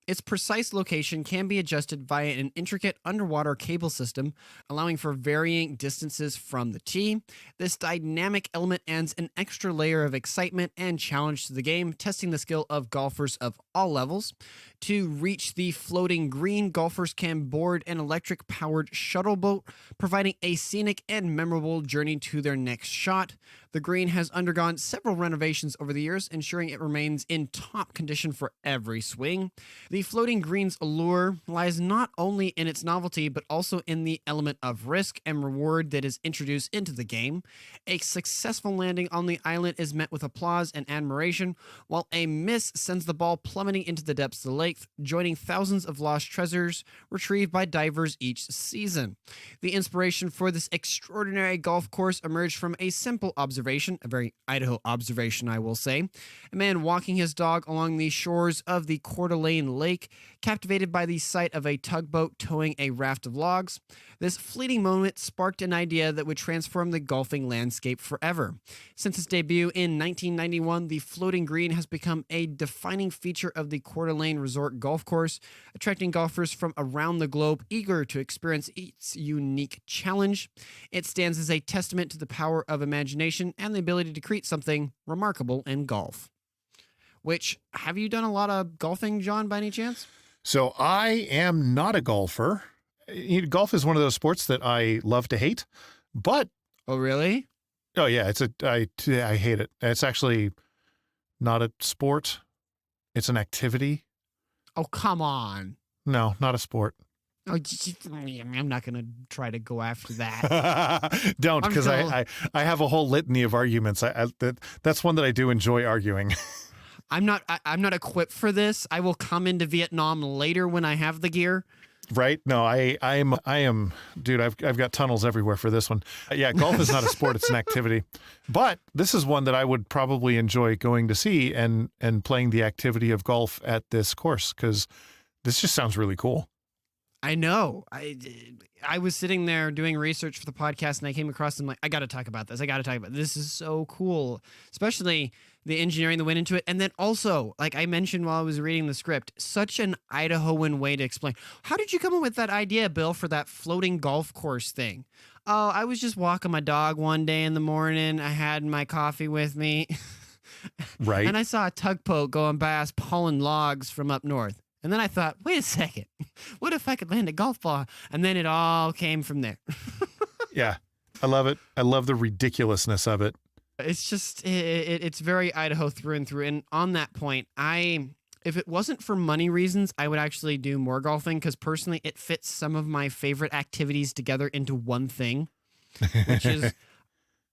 Its precise location can be adjusted via an intricate underwater cable system, allowing for varying distances from the tee. This dynamic element adds an extra layer of excitement and challenge to the game, testing the skill of golfers of all levels. To reach the floating green, golfers can board an electric-powered shuttle boat, providing a scenic and memorable journey to their next shot. The green has undergone several renovations over the years, ensuring it remains in top condition for every swing. The floating green's allure lies not only in its novelty, but also in the element of risk and reward that is introduced into the game. A successful landing on the island is met with applause and admiration, while a miss sends the ball plummeting into the depths of the lake, joining thousands of lost treasures retrieved by divers each season. The inspiration for this extraordinary golf course emerged from a simple observation, a very Idaho observation, I will say. A man walking his dog along the shores of the Coeur d'Alene Lake, captivated by the sight of a tugboat towing a raft of logs. This fleeting moment sparked an idea that would transform the golfing landscape forever. Since its debut in 1991, the floating green has become a defining feature of the Coeur d'Alene Resort Golf Course, attracting golfers from around the globe eager to experience its unique challenge. It stands as a testament to the power of imagination and the ability to create something remarkable in golf. Which, have you done a lot of golfing, John, by any chance? So I am not a golfer. Golf is one of those sports that I love to hate, but... Oh, really? Oh, yeah. I hate it. It's actually not a sport. It's an activity. Oh, come on. No, not a sport. Oh, I'm not going to try to go after that. Don't, because I have a whole litany of arguments. That's one that I do enjoy arguing. I'm not equipped for this. I will come into Vietnam later when I have the gear. Right? No, I am, dude, I've got tunnels everywhere for this one. Yeah, golf is not a sport, it's an activity. But this is one that I would probably enjoy going to see and playing the activity of golf at this course, because this just sounds really cool. I know. I was sitting there doing research for the podcast, and I came across and like, I got to talk about this. This is so cool, especially the engineering that went into it. And then also, like I mentioned while I was reading the script, such an Idahoan way to explain. How did you come up with that idea, Bill, for that floating golf course thing? Oh, I was just walking my dog one day in the morning. I had my coffee with me. Right. And I saw a tugboat going by us pulling logs from up north. And then I thought, wait a second, what if I could land a golf ball? And then it all came from there. Yeah, I love it. I love the ridiculousness of it. It's just, it's very Idaho through and through. And on that point, if it wasn't for money reasons, I would actually do more golfing because personally it fits some of my favorite activities together into one thing, which is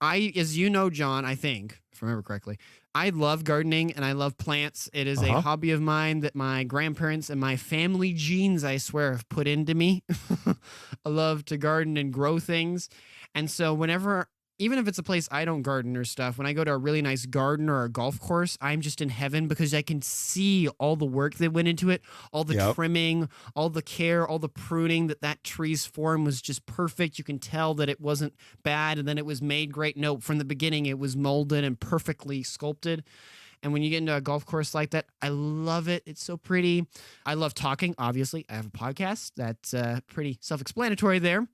as you know, John, I think, if I remember correctly, I love gardening and I love plants. It is a hobby of mine that my grandparents and my family genes, I swear, have put into me. I love to garden and grow things. And so whenever, even if it's a place I don't garden or stuff, when I go to a really nice garden or a golf course, I'm just in heaven because I can see all the work that went into it, all the trimming, all the care, all the pruning, that tree's form was just perfect. You can tell that it wasn't bad and then it was made great. No, from the beginning, it was molded and perfectly sculpted. And when you get into a golf course like that, I love it. It's so pretty. I love talking. Obviously, I have a podcast. That's pretty self-explanatory there.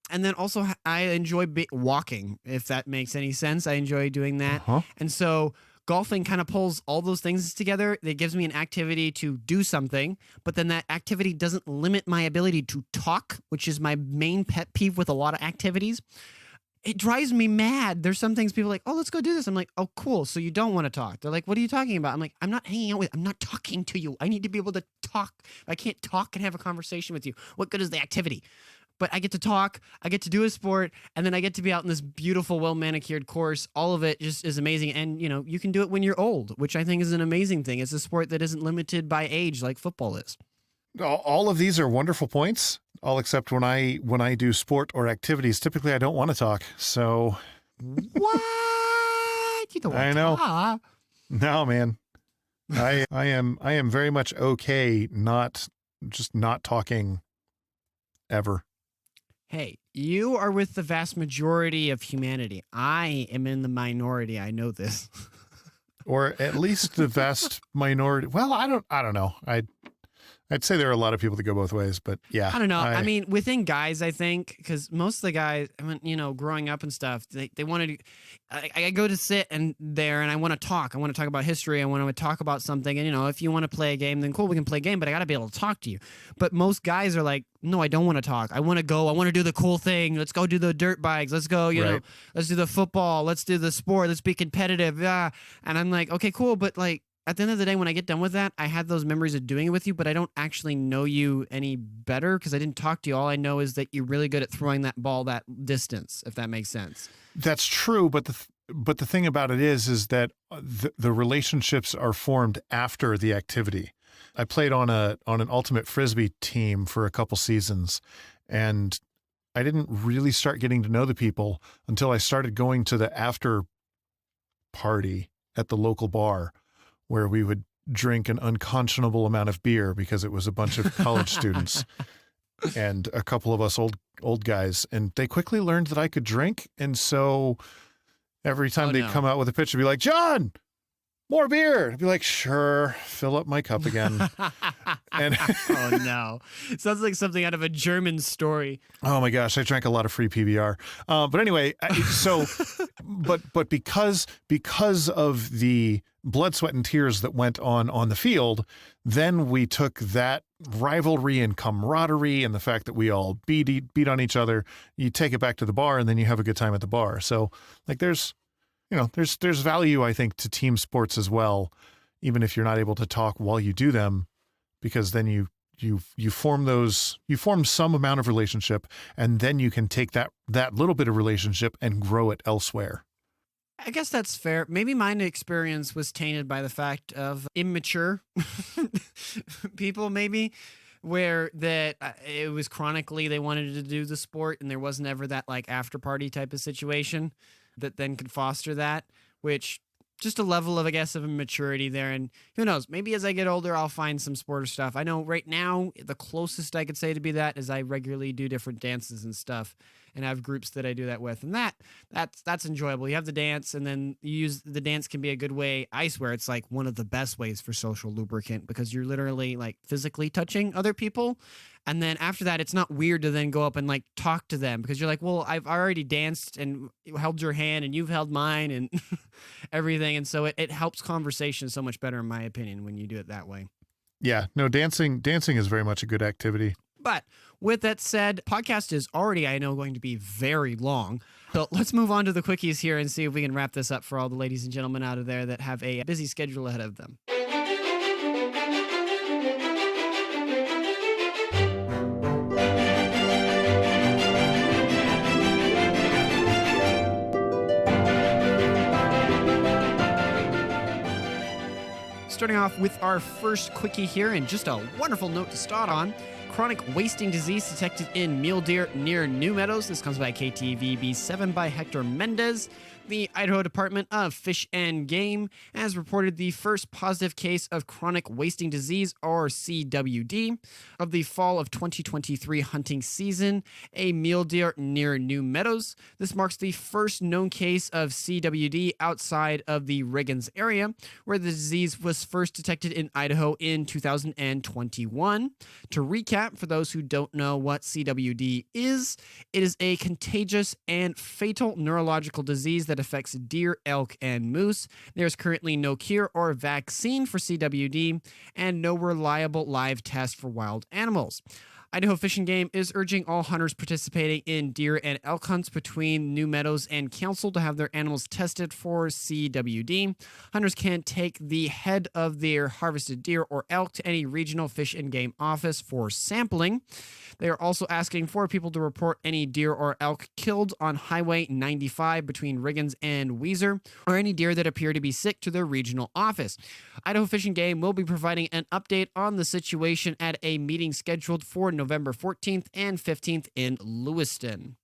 And then also I enjoy walking, if that makes any sense. I enjoy doing that. And so golfing kind of pulls all those things together. It gives me an activity to do something, but then that activity doesn't limit my ability to talk, which is my main pet peeve with a lot of activities. It drives me mad. There's some things people are like, oh, let's go do this. I'm like, oh, cool. So you don't want to talk. They're like, what are you talking about? I'm like, I'm not hanging out with, I'm not talking to you. I need to be able to talk. I can't talk and have a conversation with you. What good is the activity? But I get to talk, I get to do a sport, and then I get to be out in this beautiful, well-manicured course. All of it just is amazing. And, you know, you can do it when you're old, which I think is an amazing thing. It's a sport that isn't limited by age like football is. All of these are wonderful points, all except when I do sport or activities. Typically, I don't want to talk. So what? You don't want to talk? No, man. I am very much okay not talking ever. Hey, you are with the vast majority of humanity. I am in the minority. I know this. Or at least the vast minority. Well, I don't know. I'd say there are a lot of people that go both ways, but yeah. I don't know. I mean, within guys, I think, because most of the guys, I mean, you know, growing up and stuff, they want to, I go to sit there and I want to talk. I want to talk about history. I want to talk about something. And, you know, if you want to play a game, then cool, we can play a game, but I got to be able to talk to you. But most guys are like, no, I don't want to talk. I want to go. I want to do the cool thing. Let's go do the dirt bikes. Let's go, you know, let's do the football. Let's do the sport. Let's be competitive. Yeah. And I'm like, okay, cool. But like, at the end of the day, when I get done with that, I had those memories of doing it with you, but I don't actually know you any better because I didn't talk to you. All I know is that you're really good at throwing that ball that distance, if that makes sense. That's true, but the thing about it is that the relationships are formed after the activity. I played on an ultimate frisbee team for a couple seasons, and I didn't really start getting to know the people until I started going to the after party at the local bar, where we would drink an unconscionable amount of beer because it was a bunch of college students and a couple of us old guys. And they quickly learned that I could drink. And so every time they'd come out with a pitch, they'd be like, John, more beer. I'd be like, sure, fill up my cup again. And oh, no. Sounds like something out of a German story. Oh, my gosh. I drank a lot of free PBR. But anyway, but because of the blood, sweat, and tears that went on the field, then we took that rivalry and camaraderie and the fact that we all beat on each other. You take it back to the bar, and then you have a good time at the bar. So, like, there's value, I think, to team sports as well, even if you're not able to talk while you do them, because then you form some amount of relationship, and then you can take that little bit of relationship and grow it elsewhere. I guess that's fair. Maybe my experience was tainted by the fact of immature people, maybe, where that it was chronically they wanted to do the sport and there wasn't ever that like after party type of situation that then could foster that, which just a level of, I guess, of immaturity there. And who knows, maybe as I get older, I'll find some sport or stuff. I know right now, the closest I could say to be that is I regularly do different dances and stuff and have groups that I do that with. And that's enjoyable. You have the dance, and then you use the dance can be a good way. I swear it's like one of the best ways for social lubricant because you're literally like physically touching other people. And then after that, it's not weird to then go up and like talk to them because you're like, well, I've already danced and held your hand and you've held mine and everything. And so it helps conversation so much better, in my opinion, when you do it that way. Yeah, no, dancing is very much a good activity. But with that said, podcast is already, I know, going to be very long. So let's move on to the quickies here and see if we can wrap this up for all the ladies and gentlemen out of there that have a busy schedule ahead of them. starting off with our first quickie here, and just a wonderful note to start on. Chronic wasting disease detected in mule deer near New Meadows. This comes by KTVB7 by Hector Mendez. The Idaho Department of Fish and Game has reported the first positive case of chronic wasting disease, or CWD, of the fall of 2023 hunting season, a mule deer near New Meadows. This marks the first known case of CWD outside of the Riggins area, where the disease was first detected in Idaho in 2021. To recap, for those who don't know what CWD is, it is a contagious and fatal neurological disease that affects deer, elk, and moose. There's currently no cure or vaccine for CWD and no reliable live test for wild animals. Idaho Fish and Game is urging all hunters participating in deer and elk hunts between New Meadows and Council to have their animals tested for CWD. Hunters can take the head of their harvested deer or elk to any regional Fish and Game office for sampling. They are also asking for people to report any deer or elk killed on Highway 95 between Riggins and Weiser, or any deer that appear to be sick to their regional office. Idaho Fish and Game will be providing an update on the situation at a meeting scheduled for November 14th and 15th in Lewiston.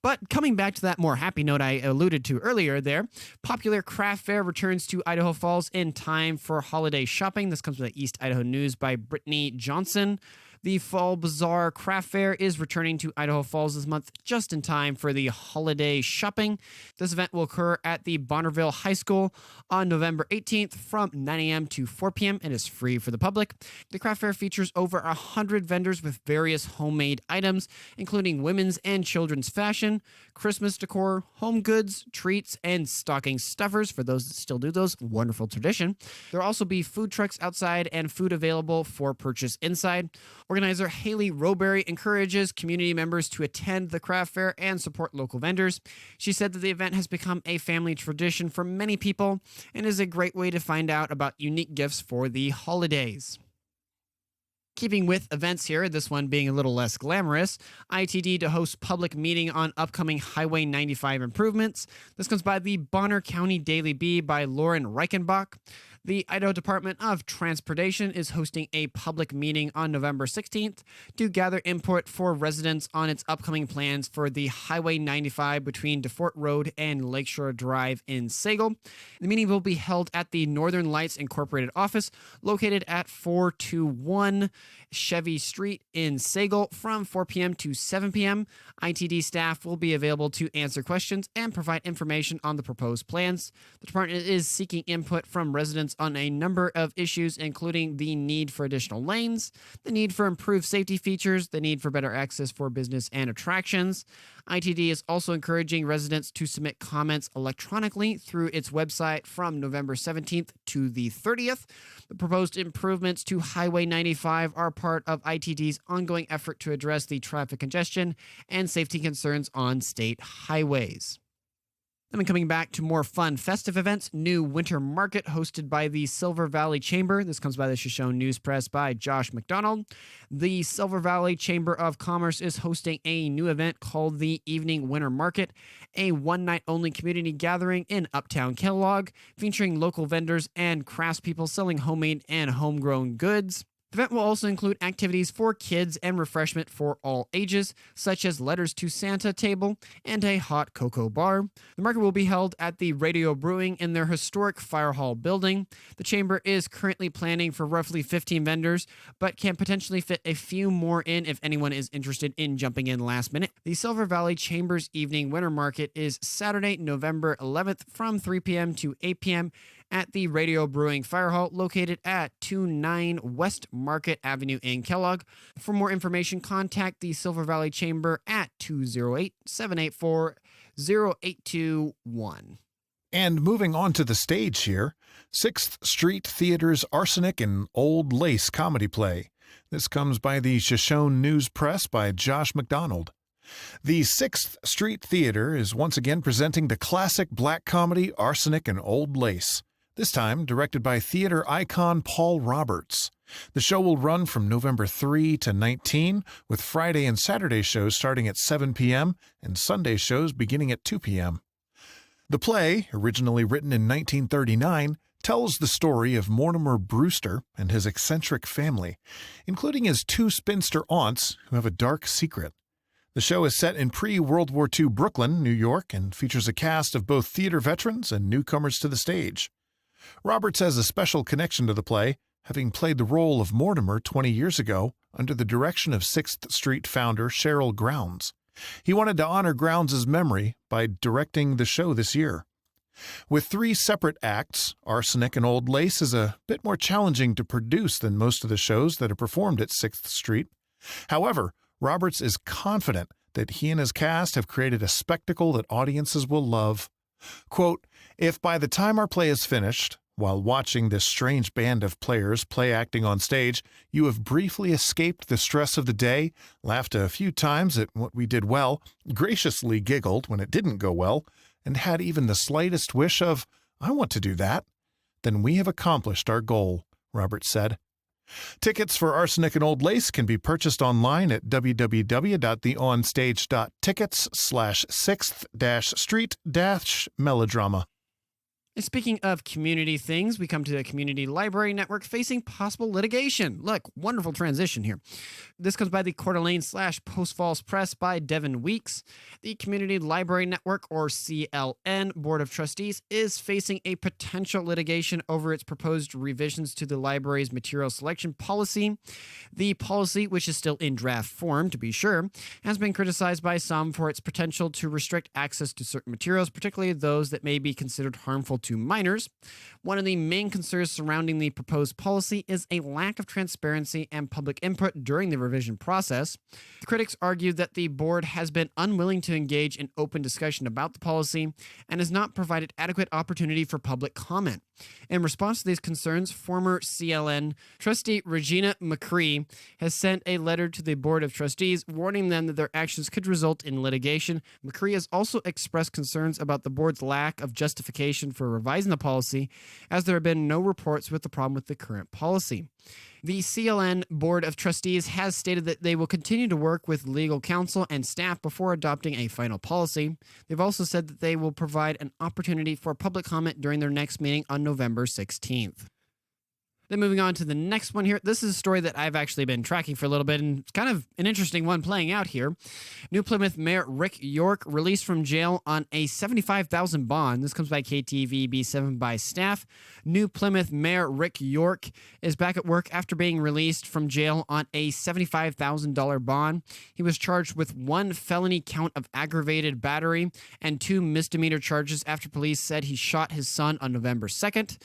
But coming back to that more happy note I alluded to earlier there, Popular Craft Fair returns to Idaho Falls in time for holiday shopping. This comes from the East Idaho News by Brittany Johnson. The Fall Bazaar Craft Fair is returning to Idaho Falls this month just in time for the holiday shopping. This event will occur at the Bonneville High School on November 18th from 9 a.m. to 4 p.m. and is free for the public. The craft fair features over 100 vendors with various homemade items, including women's and children's fashion, Christmas decor, home goods, treats, and stocking stuffers for those that still do those. Wonderful tradition. There will also be food trucks outside and food available for purchase inside. Organizer Haley Roberry encourages community members to attend the craft fair and support local vendors. She said that the event has become a family tradition for many people and is a great way to find out about unique gifts for the holidays. Keeping with events here, this one being a little less glamorous, ITD to host public meeting on upcoming Highway 95 improvements. This comes by the Bonner County Daily Bee by Lauren Reichenbach. The Idaho Department of Transportation is hosting a public meeting on November 16th to gather input for residents on its upcoming plans for the Highway 95 between DeFort Road and Lakeshore Drive in Sagal. The meeting will be held at the Northern Lights Incorporated office located at 421 Chevy Street in Sagal from 4 p.m. to 7 p.m. ITD staff will be available to answer questions and provide information on the proposed plans. The department is seeking input from residents on a number of issues, including the need for additional lanes, the need for improved safety features, the need for better access for business and attractions. ITD is also encouraging residents to submit comments electronically through its website from November 17th to the 30th. The proposed improvements to Highway 95 are part of ITD's ongoing effort to address the traffic congestion and safety concerns on state highways. Then coming back to more fun festive events, new winter market hosted by the Silver Valley Chamber. This comes by the Shoshone News Press by Josh McDonald. The Silver Valley Chamber of Commerce is hosting a new event called the Evening Winter Market, a one-night-only community gathering in Uptown Kellogg, featuring local vendors and craftspeople selling homemade and homegrown goods. The event will also include activities for kids and refreshment for all ages, such as letters to Santa table and a hot cocoa bar. The market will be held at the Radio Brewing in their historic Fire Hall building. The chamber is currently planning for roughly 15 vendors, but can potentially fit a few more in if anyone is interested in jumping in last minute. The Silver Valley Chamber's Evening Winter Market is Saturday, November 11th from 3 p.m. to 8 p.m. at the Radio Brewing Fire Hall located at 29 West Market Avenue in Kellogg. For more information, contact the Silver Valley Chamber at 208-784-0821. And moving on to the stage here, 6th Street Theater's Arsenic and Old Lace comedy play. This comes by the Shoshone News Press by Josh McDonald. The 6th Street Theater is once again presenting the classic black comedy Arsenic and Old Lace, this time directed by theater icon Paul Roberts. The show will run from November 3 to 19, with Friday and Saturday shows starting at 7 p.m. and Sunday shows beginning at 2 p.m. The play, originally written in 1939, tells the story of Mortimer Brewster and his eccentric family, including his two spinster aunts who have a dark secret. The show is set in pre-World War II Brooklyn, New York, and features a cast of both theater veterans and newcomers to the stage. Roberts has a special connection to the play, having played the role of Mortimer 20 years ago under the direction of 6th Street founder Cheryl Grounds. He wanted to honor Grounds' memory by directing the show this year. With 3 separate acts, Arsenic and Old Lace is a bit more challenging to produce than most of the shows that are performed at 6th Street. However, Roberts is confident that he and his cast have created a spectacle that audiences will love. Quote, "If by the time our play is finished, while watching this strange band of players play acting on stage, you have briefly escaped the stress of the day, laughed a few times at what we did well, graciously giggled when it didn't go well, and had even the slightest wish of, 'I want to do that,' then we have accomplished our goal," Roberts said. Tickets for Arsenic and Old Lace can be purchased online at www.theonstage.tickets/6th-street-melodrama. Speaking of community things, we come to the Community Library Network facing possible litigation. Look, wonderful transition here. This comes by the Coeur d'Alene/Post Falls Press by Devin Weeks. The Community Library Network, or CLN, Board of Trustees is facing a potential litigation over its proposed revisions to the library's material selection policy. The policy, which is still in draft form to be sure, has been criticized by some for its potential to restrict access to certain materials, particularly those that may be considered harmful to minors. One of the main concerns surrounding the proposed policy is a lack of transparency and public input during the revision process. The critics argue that the board has been unwilling to engage in open discussion about the policy and has not provided adequate opportunity for public comment. In response to these concerns, former CLN trustee Regina McCree has sent a letter to the Board of Trustees warning them that their actions could result in litigation. McCree has also expressed concerns about the board's lack of justification for revising the policy, as there have been no reports with the problem with the current policy. The CLN Board of Trustees has stated that they will continue to work with legal counsel and staff before adopting a final policy. They've also said that they will provide an opportunity for public comment during their next meeting on November 16th. Then moving on to the next one here. This is a story that I've actually been tracking for a little bit, and it's kind of an interesting one playing out here. New Plymouth Mayor Rick York released from jail on a $75,000 bond. This comes by KTVB7 by staff. New Plymouth Mayor Rick York is back at work after being released from jail on a $75,000 bond. He was charged with 1 felony count of aggravated battery and 2 misdemeanor charges after police said he shot his son on November 2nd.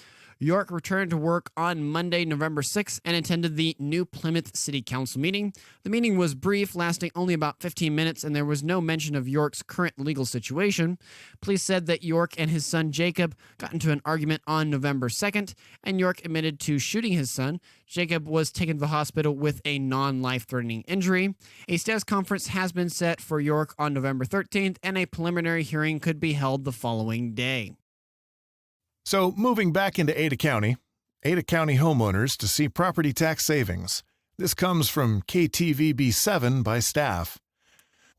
York returned to work on Monday, November 6th, and attended the New Plymouth City Council meeting. The meeting was brief, lasting only about 15 minutes, and there was no mention of York's current legal situation. Police said that York and his son Jacob got into an argument on November 2nd, and York admitted to shooting his son. Jacob was taken to the hospital with a non-life-threatening injury. A status conference has been set for York on November 13th, and a preliminary hearing could be held the following day. So, moving back into Ada County homeowners to see property tax savings. This comes from KTVB7 by staff.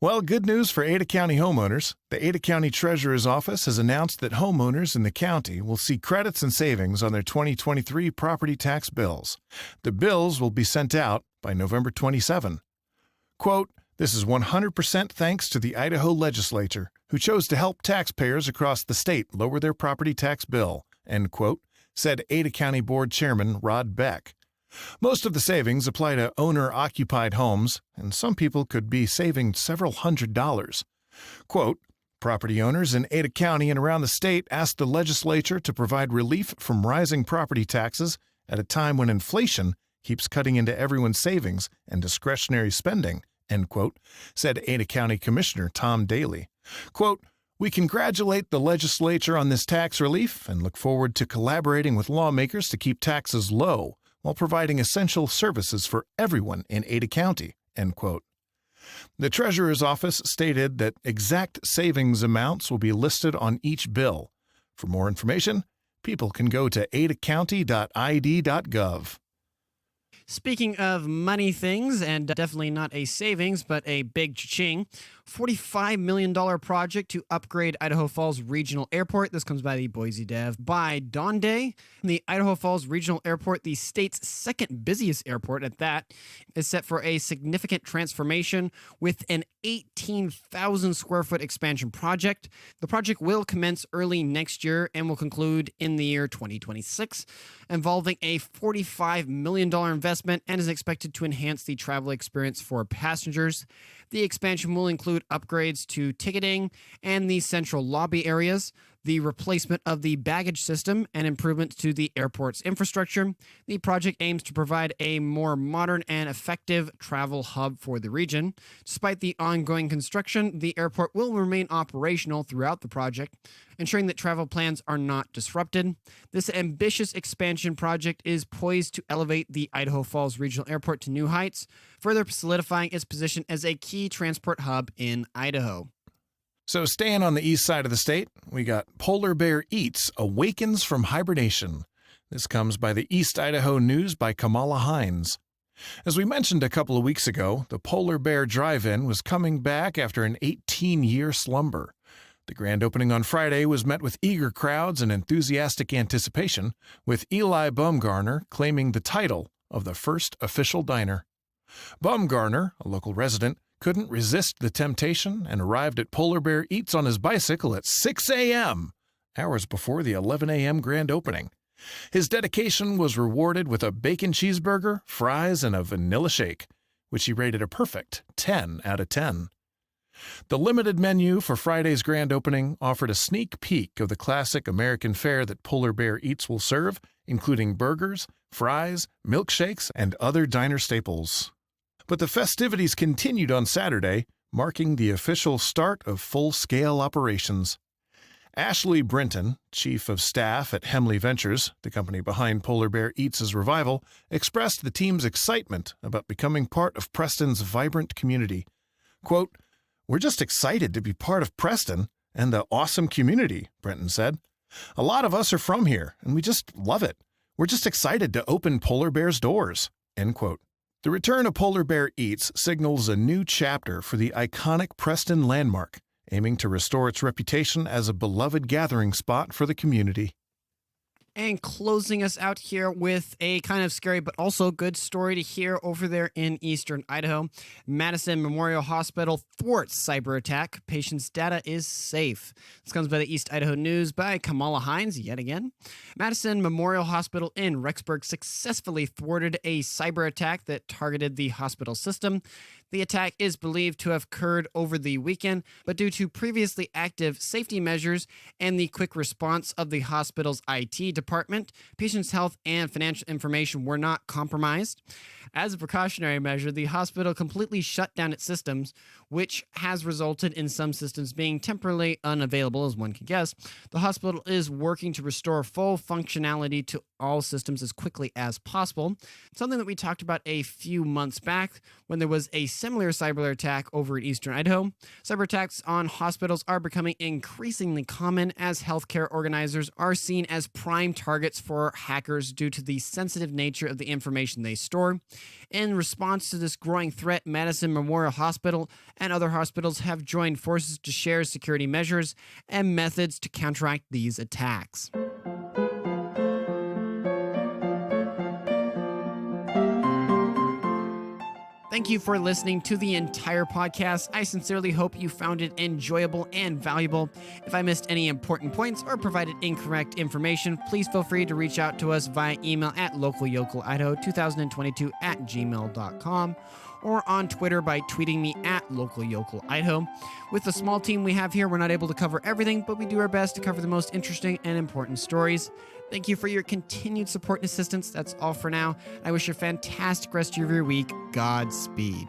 Well, good news for Ada County homeowners. The Ada County Treasurer's Office has announced that homeowners in the county will see credits and savings on their 2023 property tax bills. The bills will be sent out by November 27. Quote, "This is 100% thanks to the Idaho legislature, who chose to help taxpayers across the state lower their property tax bill," end quote, said Ada County Board Chairman Rod Beck. Most of the savings apply to owner-occupied homes, and some people could be saving several $100s. Quote, "Property owners in Ada County and around the state asked the legislature to provide relief from rising property taxes at a time when inflation keeps cutting into everyone's savings and discretionary spending," end quote, said Ada County Commissioner Tom Daly. Quote, "We congratulate the legislature on this tax relief and look forward to collaborating with lawmakers to keep taxes low while providing essential services for everyone in Ada County," end quote. The Treasurer's Office stated that exact savings amounts will be listed on each bill. For more information, people can go to adacounty.id.gov. Speaking of money things, and definitely not a savings, but a big cha-ching, $45 million project to upgrade Idaho Falls Regional Airport. This comes by the Boise Dev. By Dawn Day, the Idaho Falls Regional Airport, the state's second busiest airport at that, is set for a significant transformation with an 18,000 square foot expansion project. The project will commence early next year and will conclude in the year 2026, involving a $45 million investment and is expected to enhance the travel experience for passengers. The expansion will include upgrades to ticketing and the central lobby areas, the replacement of the baggage system, and improvements to the airport's infrastructure. The project aims to provide a more modern and effective travel hub for the region. Despite the ongoing construction, the airport will remain operational throughout the project, ensuring that travel plans are not disrupted. This ambitious expansion project is poised to elevate the Idaho Falls Regional Airport to new heights, further solidifying its position as a key transport hub in Idaho. So staying on the east side of the state, we got Polar Bear Eats, Awakens from Hibernation. This comes by the East Idaho News by Kamala Hines. As we mentioned a couple of weeks ago, the Polar Bear Drive-In was coming back after an 18-year slumber. The grand opening on Friday was met with eager crowds and enthusiastic anticipation, with Eli Bumgarner claiming the title of the first official diner. Bumgarner, a local resident, couldn't resist the temptation and arrived at Polar Bear Eats on his bicycle at 6 a.m., hours before the 11 a.m. grand opening. His dedication was rewarded with a bacon cheeseburger, fries, and a vanilla shake, which he rated a perfect 10 out of 10. The limited menu for Friday's grand opening offered a sneak peek of the classic American fare that Polar Bear Eats will serve, including burgers, fries, milkshakes, and other diner staples. But the festivities continued on Saturday, marking the official start of full-scale operations. Ashley Brinton, chief of staff at Hemley Ventures, the company behind Polar Bear Eats' revival, expressed the team's excitement about becoming part of Preston's vibrant community. Quote, "We're just excited to be part of Preston and the awesome community," Brinton said. "A lot of us are from here, and we just love it. We're just excited to open Polar Bear's doors." End quote. The return of Polar Bear Eats signals a new chapter for the iconic Preston landmark, aiming to restore its reputation as a beloved gathering spot for the community. And closing us out here with a kind of scary but also good story to hear over there in eastern Idaho. Madison Memorial Hospital thwarts cyberattack. Patient's data is safe. This comes by the East Idaho News by Kamala Hines yet again. Madison Memorial Hospital in Rexburg successfully thwarted a cyber attack that targeted the hospital system. The attack is believed to have occurred over the weekend, but due to previously active safety measures and the quick response of the hospital's IT department, patients' health and financial information were not compromised. As a precautionary measure, the hospital completely shut down its systems, which has resulted in some systems being temporarily unavailable, as one can guess. The hospital is working to restore full functionality to all systems as quickly as possible, something that we talked about a few months back when there was a similar cyber attack over in eastern Idaho. Cyber attacks on hospitals are becoming increasingly common as healthcare organizers are seen as prime targets for hackers due to the sensitive nature of the information they store. In response to this growing threat, Madison Memorial Hospital and other hospitals have joined forces to share security measures and methods to counteract these attacks. Thank you for listening to the entire podcast. I sincerely hope you found it enjoyable and valuable. If I missed any important points or provided incorrect information, please feel free to reach out to us via email at localyocalidaho2022@gmail.com or on Twitter by tweeting me at localyocalidaho. With the small team we have here, we're not able to cover everything, but we do our best to cover the most interesting and important stories. Thank you for your continued support and assistance. That's all for now. I wish you a fantastic rest of your week. Godspeed.